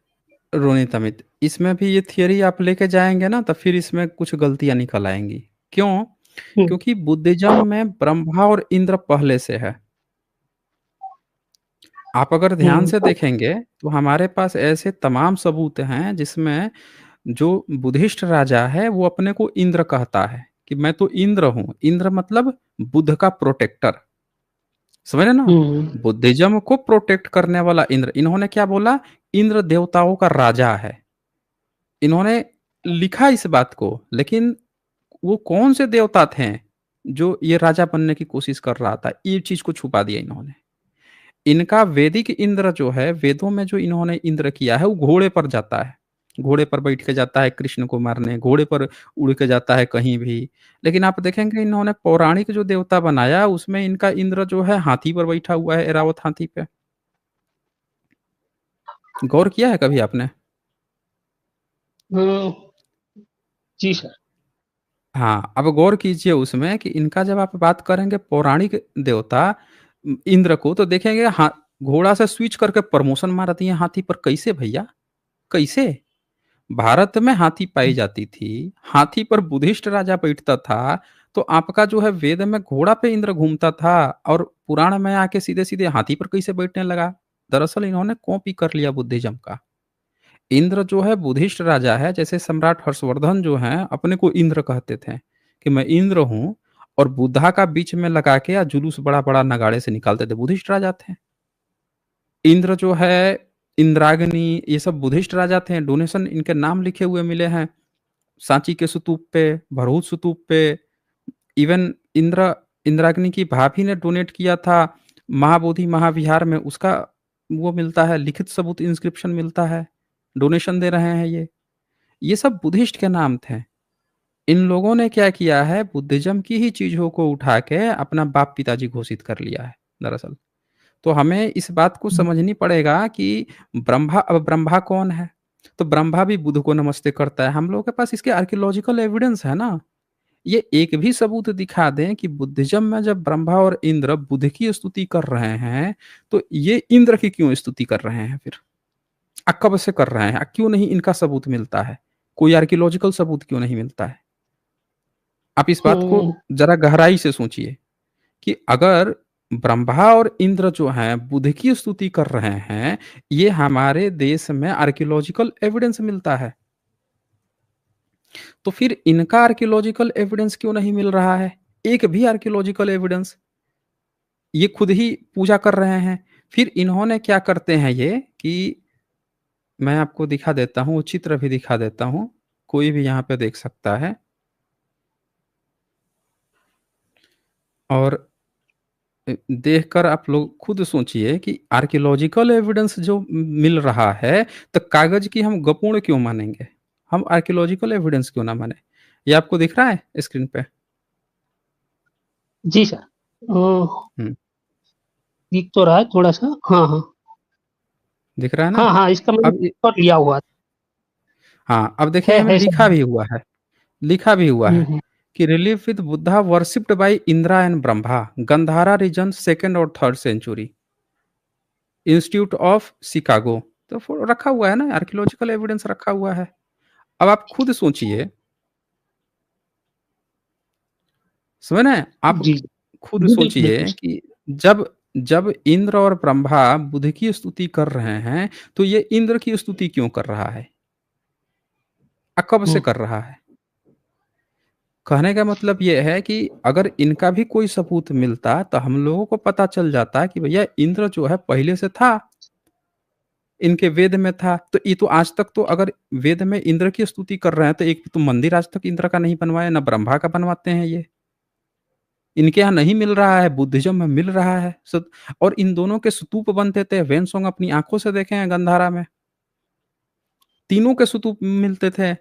रोनित अमित, इसमें भी ये थियरी आप लेके जाएँगे ना, तो फिर इसमें कुछ गलतियाँ निकल आएँगी। क्यों? हुँ, क्योंकि बुद्धिज़्म में ब्रह्मा और इंद्र पहले से है। आप अगर ध्यान हुँ, से देखेंगे, तो हमारे पास ऐसे तमाम सबूत हैं, जिसमें जो बुद्धिस्ट राजा है, वो अपने को इंद्र कहता है, कि मैं तो इंद्र हूँ। इंद्र मतलब बुद्ध का प्रोटेक्टर, समझ रहे ना? हुँ, बुद्धिज़्म को प्रोटेक्ट करने वाला इंद्र। इन्होंने क्या बोला? इंद्र देवताओं का राजा है। इन्होंने लिखा इस बात को, लेकिन वो कौन से देवता थे, जो ये राजा बनने की कोशिश कर रहा था? ये चीज़ को छुपा दिया इन्होंने। इनका वैदिक इंद्र जो है, वेदों में जो इन्होंने इंद्र किया है, वो घोड़े पर जाता है। घोड़े पर बैठ के जाता है कृष्ण को मारने, घोड़े पर उड़ के जाता है कहीं भी। लेकिन आप देखेंगे इन्होंने पौराणिक जो देवता बनाया, उसमें इनका इंद्र जो है हाथी पर बैठा हुआ है, ऐरावत हाथी पे। गौर किया है कभी आपने? हुँ, जी सर। हाँ, अब गौर कीजिए उसमें कि इनका जब आप बात करेंगे पौराणिक देवता इंद्र को, तो देखेंगे घोड़ा से स्विच करके प्रमोशन मार दिए हाथी पर। कैसे भैया? कैसे? भारत में हाथी पाई जाती थी, हाथी पर बुद्धिस्ट राजा बैठता था, तो आपका जो है वेद में घोड़ा पे इंद्र घूमता था, और पुराण में आके सीधे-सीधे हाथी पर कैसे बैठने लगा? दरअसल इन्होंने कॉपी कर लिया बुद्धिज़्म का। इंद्र जो है बुद्धिस्ट राजा है, जैसे सम्राट हर्षवर्धन जो हैं, अपने को इंद्र कहते थे, कि मैं इंद्र हूँ, और बुद्धा का बीच में लगा के जुलूस बड़ा-बड़ा नगाड़े से निकालते थे, बुद्धिस्ट राजा थे। इंद्र जो है, इंद्राग्नि, ये सब बुद्धिस्ट राजा थे, डोनेशन इनके नाम लिखे हुए मिले हैं। सांची के स्तूप पे, भरहूत स्तूप पे, इवन इंद्राग्नि की भाभी ने डोनेट किया था महाबोधि महाविहार में, उसका वो मिलता है, लिखित सबूत इंस्क्रिप्शन मिलता है, डोनेशन दे रहे हैं ये। ये सब बुद्धिस्ट के नाम थे। इन लोगों ने क्या किया है, बुद्धिज़्म की ही चीज़ों को उठा के अपना बाप पिताजी घोषित कर लिया है, दरअसल। तो हमें इस बात को समझनी पड़ेगा कि ब्रह्मा कौन है? तो ब्रह्मा भी बुध को नमस्ते करता है। हम लोगों के पास इसके आर्कियोलॉजिकल एविडेंस है ना। ये एक भी सबूत दिखा दें कि बुद्धिज़्म में जब ब्रह्मा और इंद्र बुध की स्तुति कर रहे हैं, तो ये इंद्र की क्यों स्तुति कर रहे हैं फिर? कब से कर रहे हैं? क्यों नहीं इनका सबूत मिलता है? कोई आर्कियोलॉजिकल सबूत क्यों नहीं मिलता है? आप इस बात को हुँ, ज़रा गहराई से सोचिए। कि अगर ब्रह्मा और इंद्र जो हैं बुध की स्तुति कर रहे हैं, ये हमारे देश में आर्कियोलॉजिकल एविडेंस मिलता है। तो फिर इनका आर्कियोलॉजिकल एविडेंस क्यों नहीं मिल रहा है? एक भी आर्कियोलॉजिकल एविडेंस। ये खुद ही पूजा कर रहे हैं। फिर इन्होंने क्या करते हैं ये कि मैं आपको दिखा देता हूँ, वो चित्र भी दिखा देता हूँ। कोई भी यहाँ पे देख सकता है। और देखकर आप लोग खुद सोचिए कि आर्कियोलॉजिकल एविडेंस जो मिल रहा है, तो कागज़ की हम गपूण क्यों मानेंगे? हम आर्कियोलॉजिकल एविडेंस क्यों ना मानें? ये आपको दिख रहा है स्क्रीन पे? जी सर। हुँ, दिख तो रहा है थोड़ा-सा। हाँ, हाँ। दिख रहा है ना? हाँ, हाँ, इसका मैंने अब ये स्क्रीनशॉट लिया हुआ हाँ, अब देखिए हमें है सर। लिखा भी हुआ हुँ, है हुँ। कि relief with Buddha worshipped by Indra and Brahma, Gandhara region 2nd और 3rd century, institute of Chicago. तो रखा हुआ है ना, आर्कियोलॉजिकल एविडेंस रखा हुआ है। अब आप खुद सोचिए, समझ रहे हैं? आप जी। खुद बिल्कुल, बिल्कुल सोचिए सर। कि जब जब इंद्र और ब्रह्मा बुध की स्तुति कर रहे हैं, तो ये इंद्र की स्तुति क्यों कर रहा है? कब से हुँ, कर रहा है? कहने का मतलब ये है कि अगर इनका भी कोई सबूत मिलता, तो हम लोगों को पता चल जाता कि भैया इंद्र जो है पहले से था, इनके वेद में था। तो ये तो आज तक तो अगर वेद में इंद्र की स्तुति कर रहे हैं, तो एक तो मंदिर आज तक इंद्र का नहीं बनवाया, ना ब्रह्मा का बनवाते हैं ये। इनके यहाँ नहीं मिल रहा है, बुद्धिज़्म में मिल रहा है। और इन दोनों के स्तूप बनते थे, वेनसोंग अपनी आँखों से देखे हैं गंधारा में। तीनों के स्तूप मिलते थे।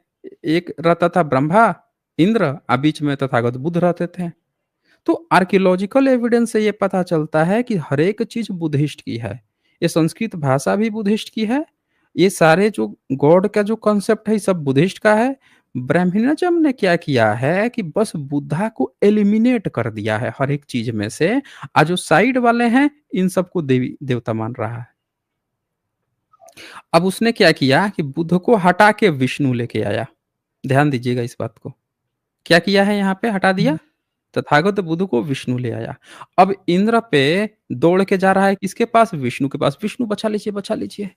एक रहता था ब्रह्मा, इंद्र बीच में तथागत बुद्ध रहते थे। तो आर्कियोलॉजिकल एविडेंस से ये पता चलता है कि हर एक चीज़ बुद्धिस्ट की है। ये संस्कृत भाषा भी बुद्धिस्ट की है। ये सारे जो गॉड का जो कॉन्सेप्ट है, ये सब बुद्धिस्ट का है। ब्राह्मणिज़्म ने क्या किया है कि बस बुद्धा को एलिमिनेट कर दिया है हर एक चीज़ में से। जो साइड वाले हैं, इन सबको देवी देवता मान रहा है। अब उसने क्या किया कि बुद्ध को हटा के विष्णु लेके आया। ध्यान दीजिएगा इस बात को। क्या किया है यहाँ पे? हटा दिया। तथागत बुद्ध को विष्णु ले आया। अब इंद्र पे दौड़ के जा रहा है किसके पास? विष्णु के पास। विष्णु बचा लीजिए, बचा लीजिए।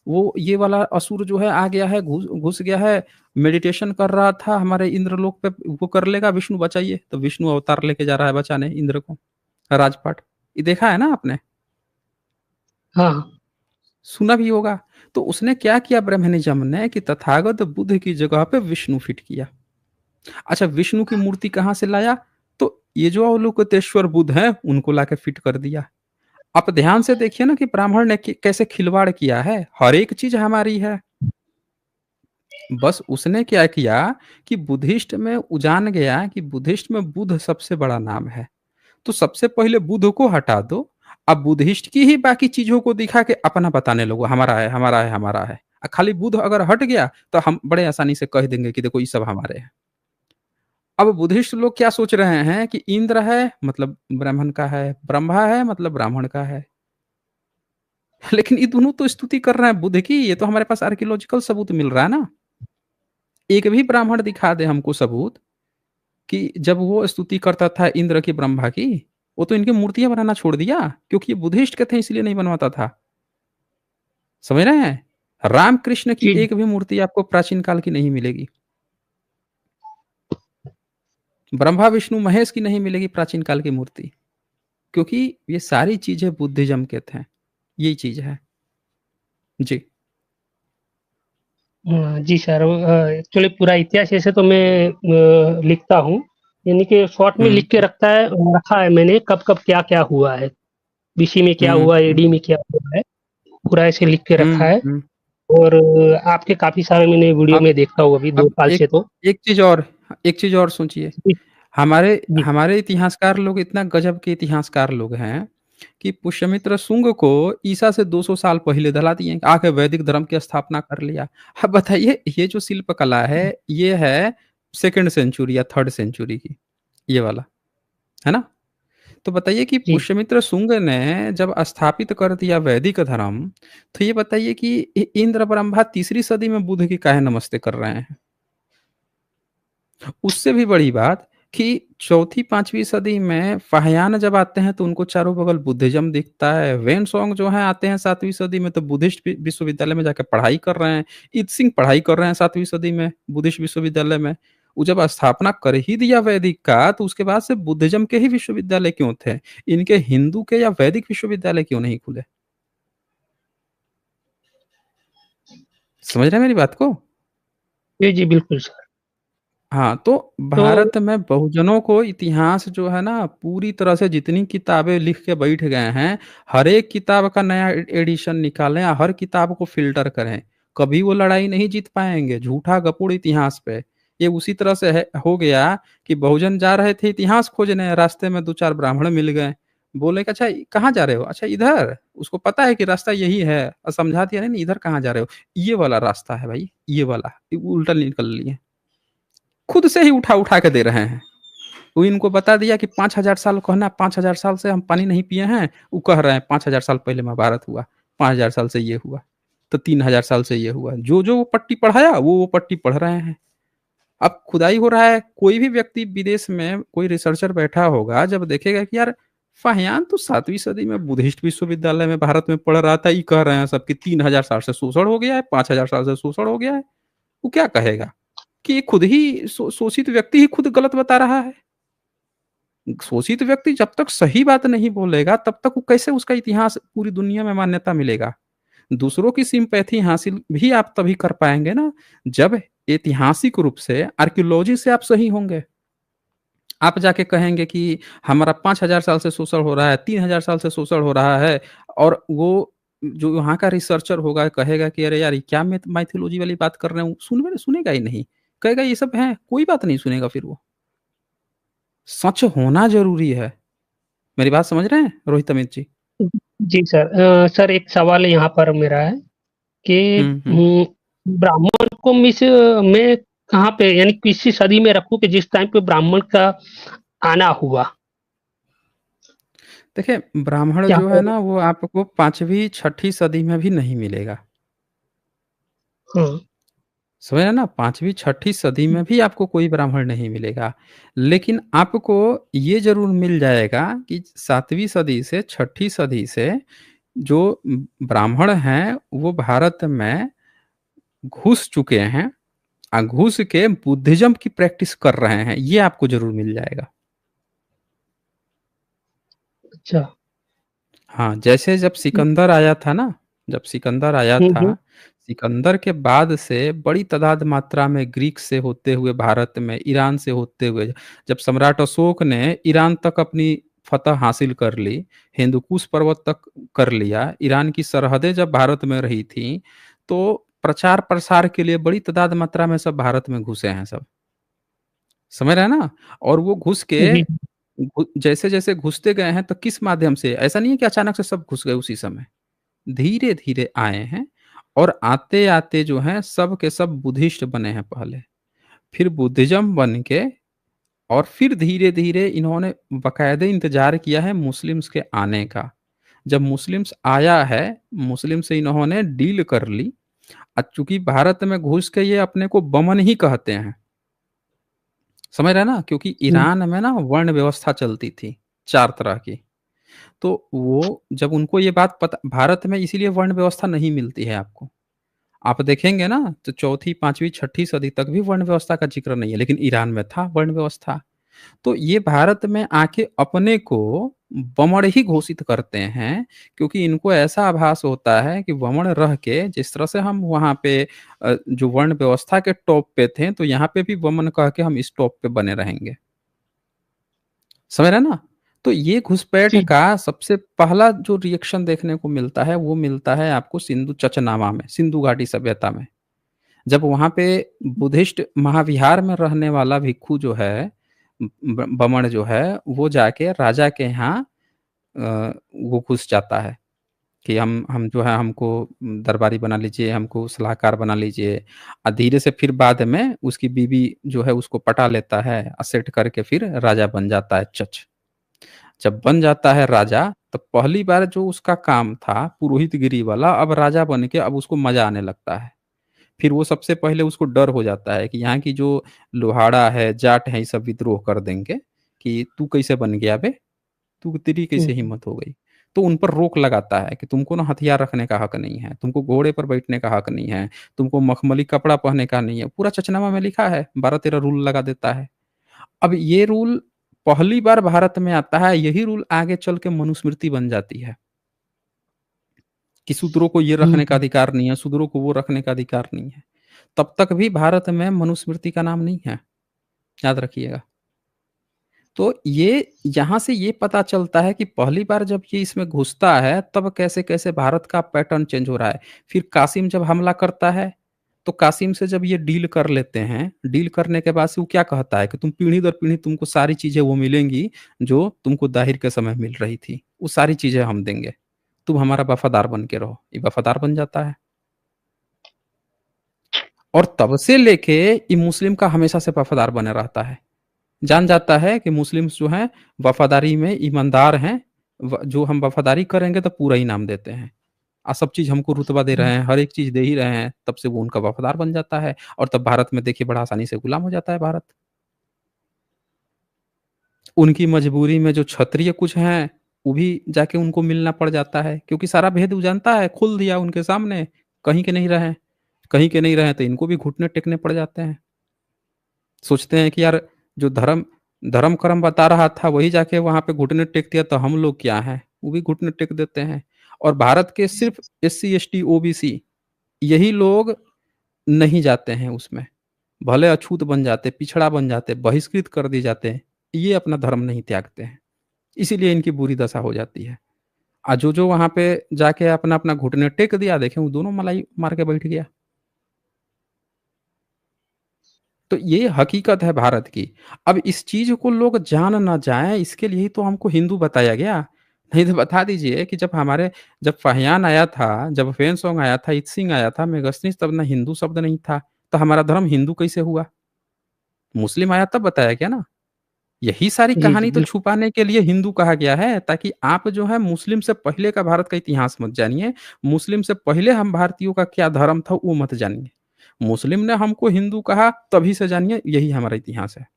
वो ये वाला असुर जो है आ गया है, घुस घुस गया है, मेडिटेशन कर रहा था हमारे इंद्रलोक पे, वो कर लेगा, विष्णु बचाइए। तो विष्णु अवतार लेके जा रहा है बचाने इंद्र को, राजपाट। ये देखा है ना आपने? हाँ, हाँ। सुना भी होगा। तो उसने क्या किया ब्रह्मनिज्म ने कि तथागत बुद्ध की जगह पे विष्णु फिट किया। अच्छा, विष्णु की मूर्ति कहाँ से लाया? तो ये जो अवलोकितेश्वर बुद्ध हैं, उनको लाके फिट कर दिया। आप ध्यान से देखिए ना कि ब्राह्मण ने कैसे खिलवाड़ किया है। हर एक चीज हमारी है। बस उसने क्या किया कि बुद्धिस्ट में उजान गया कि बुद्धिस्ट में बुद्ध सबसे बड़ा नाम है। तो सबसे पहले बुद्ध को हटा दो। अब बुद्धिस्ट की ही बाकी चीजों को दिखा के अपना बताने लगो, हमारा है, हमारा है, हमारा है। खाली बुद्ध अगर हट गया, तो हम बड़े आसानी से कह देंगे कि देखो ये सब हमारे हैं। अब बुद्धिस्ट लोग क्या सोच रहे हैं कि इंद्र है मतलब ब्राह्मण का है, ब्रह्मा है मतलब ब्राह्मण का है। लेकिन ये दोनों तो स्तुति कर रहे हैं बुद्ध की। ये तो हमारे पास आर्कियोलॉजिकल सबूत मिल रहा है ना। एक भी ब्राह्मण दिखा दे हमको सबूत कि जब वो स्तुति करता था इंद्र की, ब्रह्मा की, वो तो इनकी मूर्तियां बनाना छोड़ दिया, क्योंकि ये बुद्धिस्ट के थे इसलिए नहीं बनवाता था। समझ रहे हैं? राम कृष्ण की जी, एक भी मूर्ति आपको प्राचीन काल की नहीं मिलेगी। ब्रह्मा विष्णु महेश की नहीं मिलेगी प्राचीन काल की मूर्ति, क्योंकि ये सारी चीजें बुद्धिज्म के थे। यही चीज है। जी। जी सर। एक्चुअली पूरा इतिहास ऐसे तो मैं लिखता हूँ, यानी कि शॉर्ट में हम्म लिख के रखा है मैंने, कब-कब क्या-क्या हुआ है, बीसी में क्या हम्म हुआ, हम्म एडी में क्या हुआ है, पूरा ऐसे लिख के रखा है। हम्म। और आपके काफ़ी सारे मैंने वीडियो अब में देखता हूँ अभी 2 अब साल से तो। एक चीज और, एक चीज और सोचिए। जी, हमारे जी, हमारे इतिहासकार लोग इतना गजब के इतिहासकार लोग हैं कि पुष्यमित्र शुंग को ईसा से 200 साल पहले दला दिए, आके वैदिक धर्म की स्थापना कर लिया। अब बताइए, ये जो शिल्प कला है, ये है सेकंड सेंचुरी या थर्ड सेंचुरी की, ये वाला, है ना? तो बताइए कि जी। पुष्यमित्र शुंग ने जब स्थापित कर दिया वैदिक धर्म, तो ये बताइए कि इंद्र ब्रह्मा तीसरी सदी में बुद्ध की काहे नमस्ते कर रहे हैं? उससे भी बड़ी बात कि चौथी 5वीं सदी में फ़ाहियान जब आते हैं, तो उनको चारों बगल बुद्धिज़्म दिखता है। वेनसोंग जो हैं आते हैं 7वीं सदी में, तो बुद्धिस्ट विश्वविद्यालय में जाके पढ़ाई कर रहे हैं। इत सिंह पढ़ाई कर रहे हैं 7वीं सदी में बुद्धिस्ट विश्वविद्यालय में। वो जब स्थापना कर ही दिया वैदिक का, तो उसके बाद से बुद्धिज़्म के ही विश्वविद्यालय क्यों थे? इनके हिंदू के या वैदिक विश्वविद्यालय क्यों नहीं खुले? समझ रहे हैं मेरी बात को? जी, जी, बिल्कुल सर। हाँ, तो तो भारत में बहुजनों को इतिहास जो है ना, पूरी तरह से जितनी किताबें लिख के बैठ गए हैं, हर एक किताब का नया एडिशन निकालें, हर किताब को फ़िल्टर करें। कभी वो लड़ाई नहीं जीत पाएँगे, झूठा गपूड़ इतिहास पे। ये उसी तरह से है हो गया कि बहुजन जा रहे थे इतिहास खोजने, रास्ते में 2-4 ब्राह्मण मिल गए। बोले कि अच्छा कहाँ जा रहे हो? अच्छा इधर? उसको पता है कि रास्ता यही है, समझा दिया, नहीं, नहीं इधर कहाँ जा रहे हो? ये वाला रास्ता है भाई, ये वाला। उल्टा निकल लिए। खुद से ही उठा-उठा के दे रहे हैं। वो इनको बता दिया कि 5000 साल कहना, 5000 साल से हम पानी नहीं पिए हैं, वो कह रहे हैं 5000 साल पहले महाभारत हुआ, 5000 साल से ये हुआ, तो 3000 साल से ये हुआ। जो-जो वो पट्टी पढ़ाया, वो पट्टी पढ़ रहे हैं। अब खुदाई हो रहा है, कोई भी व्यक्ति विदेश में कोई रिसर्चर बैठा होगा, जब देखेगा कि यार फाहियान तो 7वीं सदी में बुद्धिस्ट विश्वविद्यालय में भारत में पढ़ रहा था, ये कह रहे हैं सब कि 3000 साल से शोषण हो गया है, 5000 साल से शोषण हो गया है। वो क्या कहेगा? कि ये खुद ही शोषित व्यक्ति ही खुद गलत बता रहा है। शोषित व्यक्ति जब तक सही बात नहीं बोलेगा, तब तक वो कैसे उसका इतिहास पूरी दुनिया में मान्यता मिलेगा? दूसरों की सिम्पैथी हासिल भी आप तभी कर पाएँगे ना, जब ऐतिहासिक रूप से आर्कियोलॉजी से आप सही होंगे। आप जाके कहेंगे कि हमारा 5000 साल से शोषण हो रहा है, 3000 साल से शोषण हो रहा है, और वो जो वहाँ का रिसर्चर होगा कहेगा कि अरे यार ये क्या माइथोलॉजी वाली बात कर रहे हो, सुनेगा ही नहीं। कहेगा ये सब है, कोई बात नहीं सुनेगा फिर वो। सच होना ज़रूरी है। मेरी बात समझ रहे हैं रोहित अमित जी? जी सर। सर एक सवाल यहाँ पर मेरा है कि हुँ, हुँ। ब्राह्मण को मैं कहाँ पे यानी किसी सदी में रखूँ कि जिस टाइम पे ब्राह्मण का आना हुआ? देखिए, ब्राह्मण क्या जो है ना वो आपको 5वीं 6ठी सदी में भी नहीं मिलेगा। हाँ, समझ रहे हैं ना? 5वीं 6ठी सदी में भी आपको कोई ब्राह्मण नहीं मिलेगा। लेकिन आपको ये ज़रूर मिल जाएगा कि 7वीं सदी से 6ठी सदी से जो ब्राह्मण हैं, वो भारत में घुस चुके हैं, घुस के बुद्धिज़्म की प्रैक्टिस कर रहे हैं, ये आपको ज़रूर मिल जाएगा। अच्छा। हाँ, जैसे जब सिकंदर आया था ना, जब सिकंदर आया हुँ, था, हुँ। सिकंदर के बाद से बड़ी तादाद मात्रा में ग्रीक से होते हुए भारत में, ईरान से होते हुए, जब सम्राट अशोक ने ईरान तक अपनी फ़तह हासिल कर ली, हिंदुकुश पर्वत तक कर लिया, ईरान की सरहदें जब भारत में रही थीं, तो प्रचार-प्रसार के लिए बड़ी तादाद मात्रा में सब भारत में घुसे हैं सब। समझ रहे हैं ना? और वो घुस के जी, जैसे-जैसे घुसते गए हैं तो किस माध्यम से? ऐसा नहीं है कि अचानक से सब घुस गए उसी समय। धीरे-धीरे आए हैं और आते-आते जो हैं सब के सब बुद्धिस्ट बने हैं पहले। फिर बुद्धिज़्म बन के और फिर धीरे-धीरे इन्होंने बाकायदे इंतज़ार किया है मुस्लिम्स के आने का। जब मुस्लिम्स आया है, मुस्लिम से इन्होंने डील कर ली। चूँकि भारत में घुस के ये अपने को बमन ही कहते हैं। समझ रहे हैं ना? क्योंकि हुँ, ईरान में ना वर्ण व्यवस्था चलती थी, 4 तरह की। तो वो जब उनको ये बात पता भारत में इसीलिए वर्ण व्यवस्था नहीं मिलती है आपको। आप देखेंगे ना तो चौथी, 5वीं, 6ठी सदी तक भी वर्ण व्यवस्था का ज़िक्र नहीं है, लेकिन ईरान में था वर्ण व्यवस्था। तो ये भारत में आके अपने को बमण ही घोषित करते हैं, क्योंकि इनको ऐसा आभास होता है कि बमण रह के जिस तरह से हम वहाँ पे जो वर्ण व्यवस्था के टॉप पे थे, तो यहाँ पे भी वमन कह के हम इस टॉप पे बने रहेंगे। समझ रहे हैं ना? तो ये घुसपैठ जी, का सबसे पहला जो रिएक्शन देखने को मिलता है, वो मिलता है आपको सिंधु चचनामा में, सिंधु घाटी सभ्यता में। जब वहाँ पे बुद्धिस्ट महाविहार में रहने वाला भिक्षु जो है, बमण जो है, वो जाके राजा के यहाँ वो घुस जाता है कि हम जो है हमको दरबारी बना लीजिए, हमको सलाहकार बना लीजिए। धीरे से फिर बाद में उसकी बीवी जो है उसको पटा लेता है, सेट करके फिर राजा बन जाता है चच। जब बन जाता है राजा, तो पहली बार जो उसका काम था पुरोहितगिरी वाला, अब राजा बन के अब उसको मज़ा आने लगता है। फिर वो सबसे पहले उसको डर हो जाता है कि यहाँ की जो लोहाड़ा है, जाट है, ये सब विद्रोह कर देंगे कि तू कैसे बन गया बे? तू तेरी हुँ, कैसे हिम्मत हो गई? तो उन पर रोक लगाता है कि तुमको ना हथियार रखने का हक नहीं है, तुमको घोड़े पर बैठने का हक नहीं है, तुमको मखमली कपड़ा पहनने का नहीं है। पूरा चचनामा में लिखा है, 12-13 रूल लगा देता है। अब ये रूल पहली बार भारत में आता है, यही रूल आगे चल के मनुस्मृति बन जाती है, कि शूद्रों को ये हुँ, रखने का अधिकार नहीं है, शूद्रों को वो रखने का अधिकार नहीं है। तब तक भी भारत में मनुस्मृति का नाम नहीं है, याद रखिएगा। तो ये यहाँ से ये पता चलता है कि पहली बार जब ये इसमें घुसता है, तब कैसे-कैसे भारत का पैटर्न चेंज हो रहा है। फिर कासिम जब हमला करता है, तो कासिम से जब ये डील कर लेते हैं, डील करने के बाद से वो क्या कहता है कि तुम पीढ़ी दर पीढ़ी तुमको सारी चीज़ें वो मिलेंगी, जो तुमको दाहिर के समय मिल रही थी। वो सारी चीज़ें हम देंगे। तुम हमारा वफ़ादार बन के रहो। ये वफ़ादार बन जाता है। और तब से लेके ये मुस्लिम का हमेशा से वफ़ादार बना रहता है। जान जाता है कि मुस्लिम्स जो हैं वफ़ादारी में ईमानदार हैं, जो हम वफ़ादारी करेंगे तो पूरा इनाम देते हैं। सब चीज़ हमको रुतबा दे रहे हैं, हर एक चीज़ दे ही रहे हैं, तब से वो उनका वफ़ादार बन जाता है और तब भारत में देखिए बड़ा आसानी से गुलाम हो जाता है भारत। उनकी मजबूरी में जो क्षत्रिय कुछ हैं, वो भी जाके उनको मिलना पड़ जाता है क्योंकि सारा भेद वो जानता है, खोल दिया उनके सामने, कहीं के नहीं रहे। कहीं के नहीं रहे तो इनको भी घुटने टेकने पड़ जाते हैं। सोचते हैं कि यार जो धर्म कर्म बता रहा था वही जाके वहाँ पे घुटने टेक दिया तो हम लोग क्या हैं? वो भी घुटने टेक देते हैं। और भारत के सिर्फ़ एससी, एसटी, ओबीसी यही लोग नहीं जाते हैं उसमें। भले अछूत बन जाते, पिछड़ा बन जाते, बहिष्कृत कर दिए जाते हैं, ये अपना धर्म नहीं त्यागते हैं। इसीलिए इनकी बुरी दशा हो जाती है। जो-जो वहाँ पे जाके अपना-अपना घुटने टेक दिया, देखें वो दोनों मलाई मार के बैठ गया। तो ये हकीकत है भारत की। अब इस चीज़ को लोग जान ना जाएँ इसके लिए ही तो हमको हिंदू बताया गया। नहीं तो बता दीजिए कि जब फाहियान आया था, जब फेन सॉन्ग आया था, इत्सिंग आया था, मेगास्नीच तब ना हिंदू शब्द नहीं था। तो हमारा धर्म हिंदू कैसे हुआ? मुस्लिम आया तब बताया गया ना। यही सारी जी, जी, कहानी तो बिल्कुल। छुपाने के लिए हिंदू कहा गया है ताकि आप जो है मुस्लिम से पहले का भारत का इतिहास मत जानिए। मुस्लिम से पहले हम भारतीयों का क्या धर्म था वो मत जानिए। मुस्लिम ने हमको हिंदू कहा तभी से जानिए यही हमारा इतिहास है।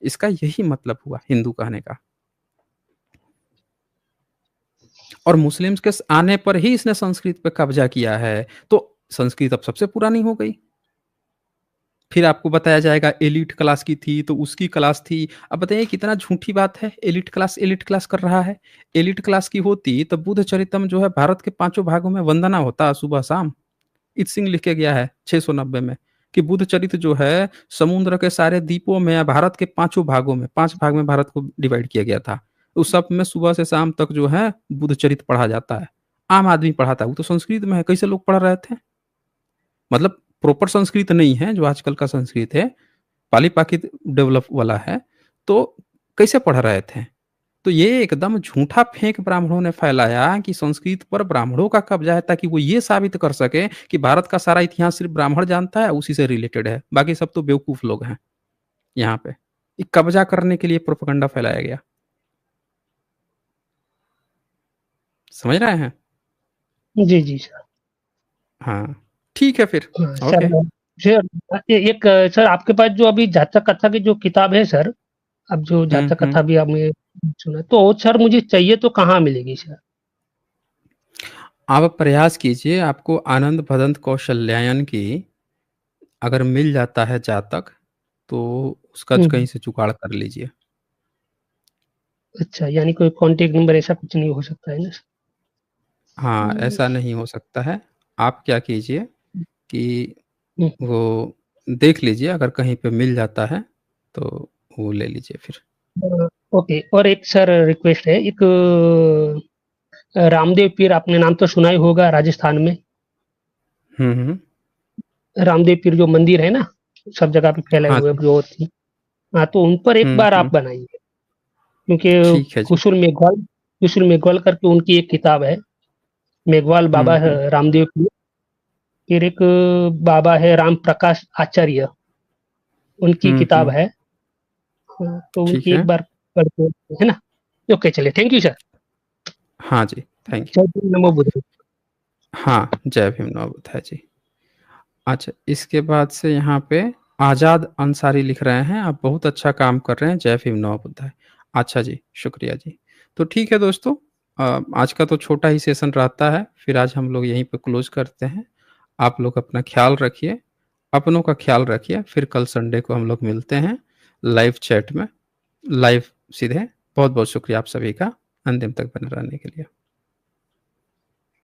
इसका यही मतलब हुआ हिंदू कहने का। और मुस्लिम्स के आने पर ही इसने संस्कृत पे कब्जा किया है। तो संस्कृत अब सबसे पुरानी हो गई। फिर आपको बताया जाएगा एलीट क्लास की थी, तो उसकी क्लास थी। अब बताइए कितना झूठी बात है, एलीट क्लास कर रहा है। एलीट क्लास की होती तब बुद्ध चरितम जो है भारत के 5 भागों में वंदना होता सुबह-शाम। इत्सिंग लिख के गया है 690 में कि बुद्ध चरित्र जो है समुद्र के सारे द्वीपों में भारत के 5 भागों में 5 भाग में भारत को डिवाइड किया गया था। उस सब में सुबह से शाम तक जो है बुद्ध चरित्र पढ़ा जाता है। आम आदमी पढ़ाता है, वो तो संस्कृत में है, कैसे लोग पढ़ रहे थे? मतलब प्रॉपर संस्कृत नहीं है, जो आजकल का संस्कृत है, पाली-पाकित डेवलप वाला है, तो कैसे पढ़ रहे थे? तो ये एकदम झूठा फेंक ब्राह्मणों ने फैलाया कि संस्कृत पर ब्राह्मणों का कब्जा है ताकि वो ये साबित कर सकें कि भारत का सारा इतिहास सिर्फ़ ब्राह्मण जानता है, उसी से रिलेटेड है। बाकी सब तो बेवकूफ़ लोग हैं यहाँ पे। ये कब्जा करने के लिए प्रोपेगेंडा फैलाया गया। समझ रहे हैं? जी, जी, सर। हाँ, ठीक है फिर। हाँ, ओके। सर एक सर आपके पास जो अभी जातक कथा की जो किताब है सर, अब जो हुँ, जातक हुँ। कथा भी आपने सुना, तो सर मुझे चाहिए तो कहाँ मिलेगी सर? आप प्रयास कीजिए, आपको आनंद भदंत कौशल्यायन की अगर मिल जाता है जातक, तो उसका हुँ, कहीं से जुगाड़ कर लीजिए। अच्छा, यानी कोई कॉन्टैक्ट नंबर ऐसा कुछ नहीं हो सकता है ना? हाँ, हुँ, ऐसा नहीं हो सकता है। आप क्या कीजिए कि हुँ, वो देख लीजिए अगर कहीं पे मिल जाता है, तो वो ले लीजिए फिर। ओके और एक सर रिक्वेस्ट है, एक रामदेव पीर आपने नाम तो सुना ही होगा राजस्थान में, हुँ, हुँ। रामदेव पीर जो मंदिर है ना, सब जगह पे फैले हाँ हुए जी। जो थी। हाँ, तो उन पर एक हुँ, बार हुँ। आप बनाइए, क्योंकि ठीक है जी। कुशल मेघवाल करके उनकी एक किताब है, मेघवाल बाबा हुँ, हुँ। रामदेव पीर, फिर एक बाबा है राम प्रकाश आचार्य, उनकी हुँ, किताब हुँ। है। हाँ, तो ठीक उनकी एक है। बार पढ़ के है ना? ओके चलिए, थैंक यू सर। हाँ जी, थैंक यू। जय भीम, नमो बुद्धाय। हाँ, जय भीम नमो बुद्धाय जी। अच्छा, इसके बाद से यहाँ पे आज़ाद अंसारी लिख रहे हैं, आप बहुत अच्छा काम कर रहे हैं, जय भीम नमो बुद्धाय। अच्छा जी, शुक्रिया जी। तो ठीक है दोस्तों आज का तो छोटा ही सेशन रहता है, फिर आज हम लोग यहीं पे क्लोज़ करते हैं। आप लोग अपना ख़्याल रखिए, अपनों का ख़्याल रखिए, फिर कल संडे को हम लोग मिलते हैं लाइव चैट में, लाइव सीधे। बहुत-बहुत शुक्रिया आप सभी का अंतिम तक बने रहने के लिए।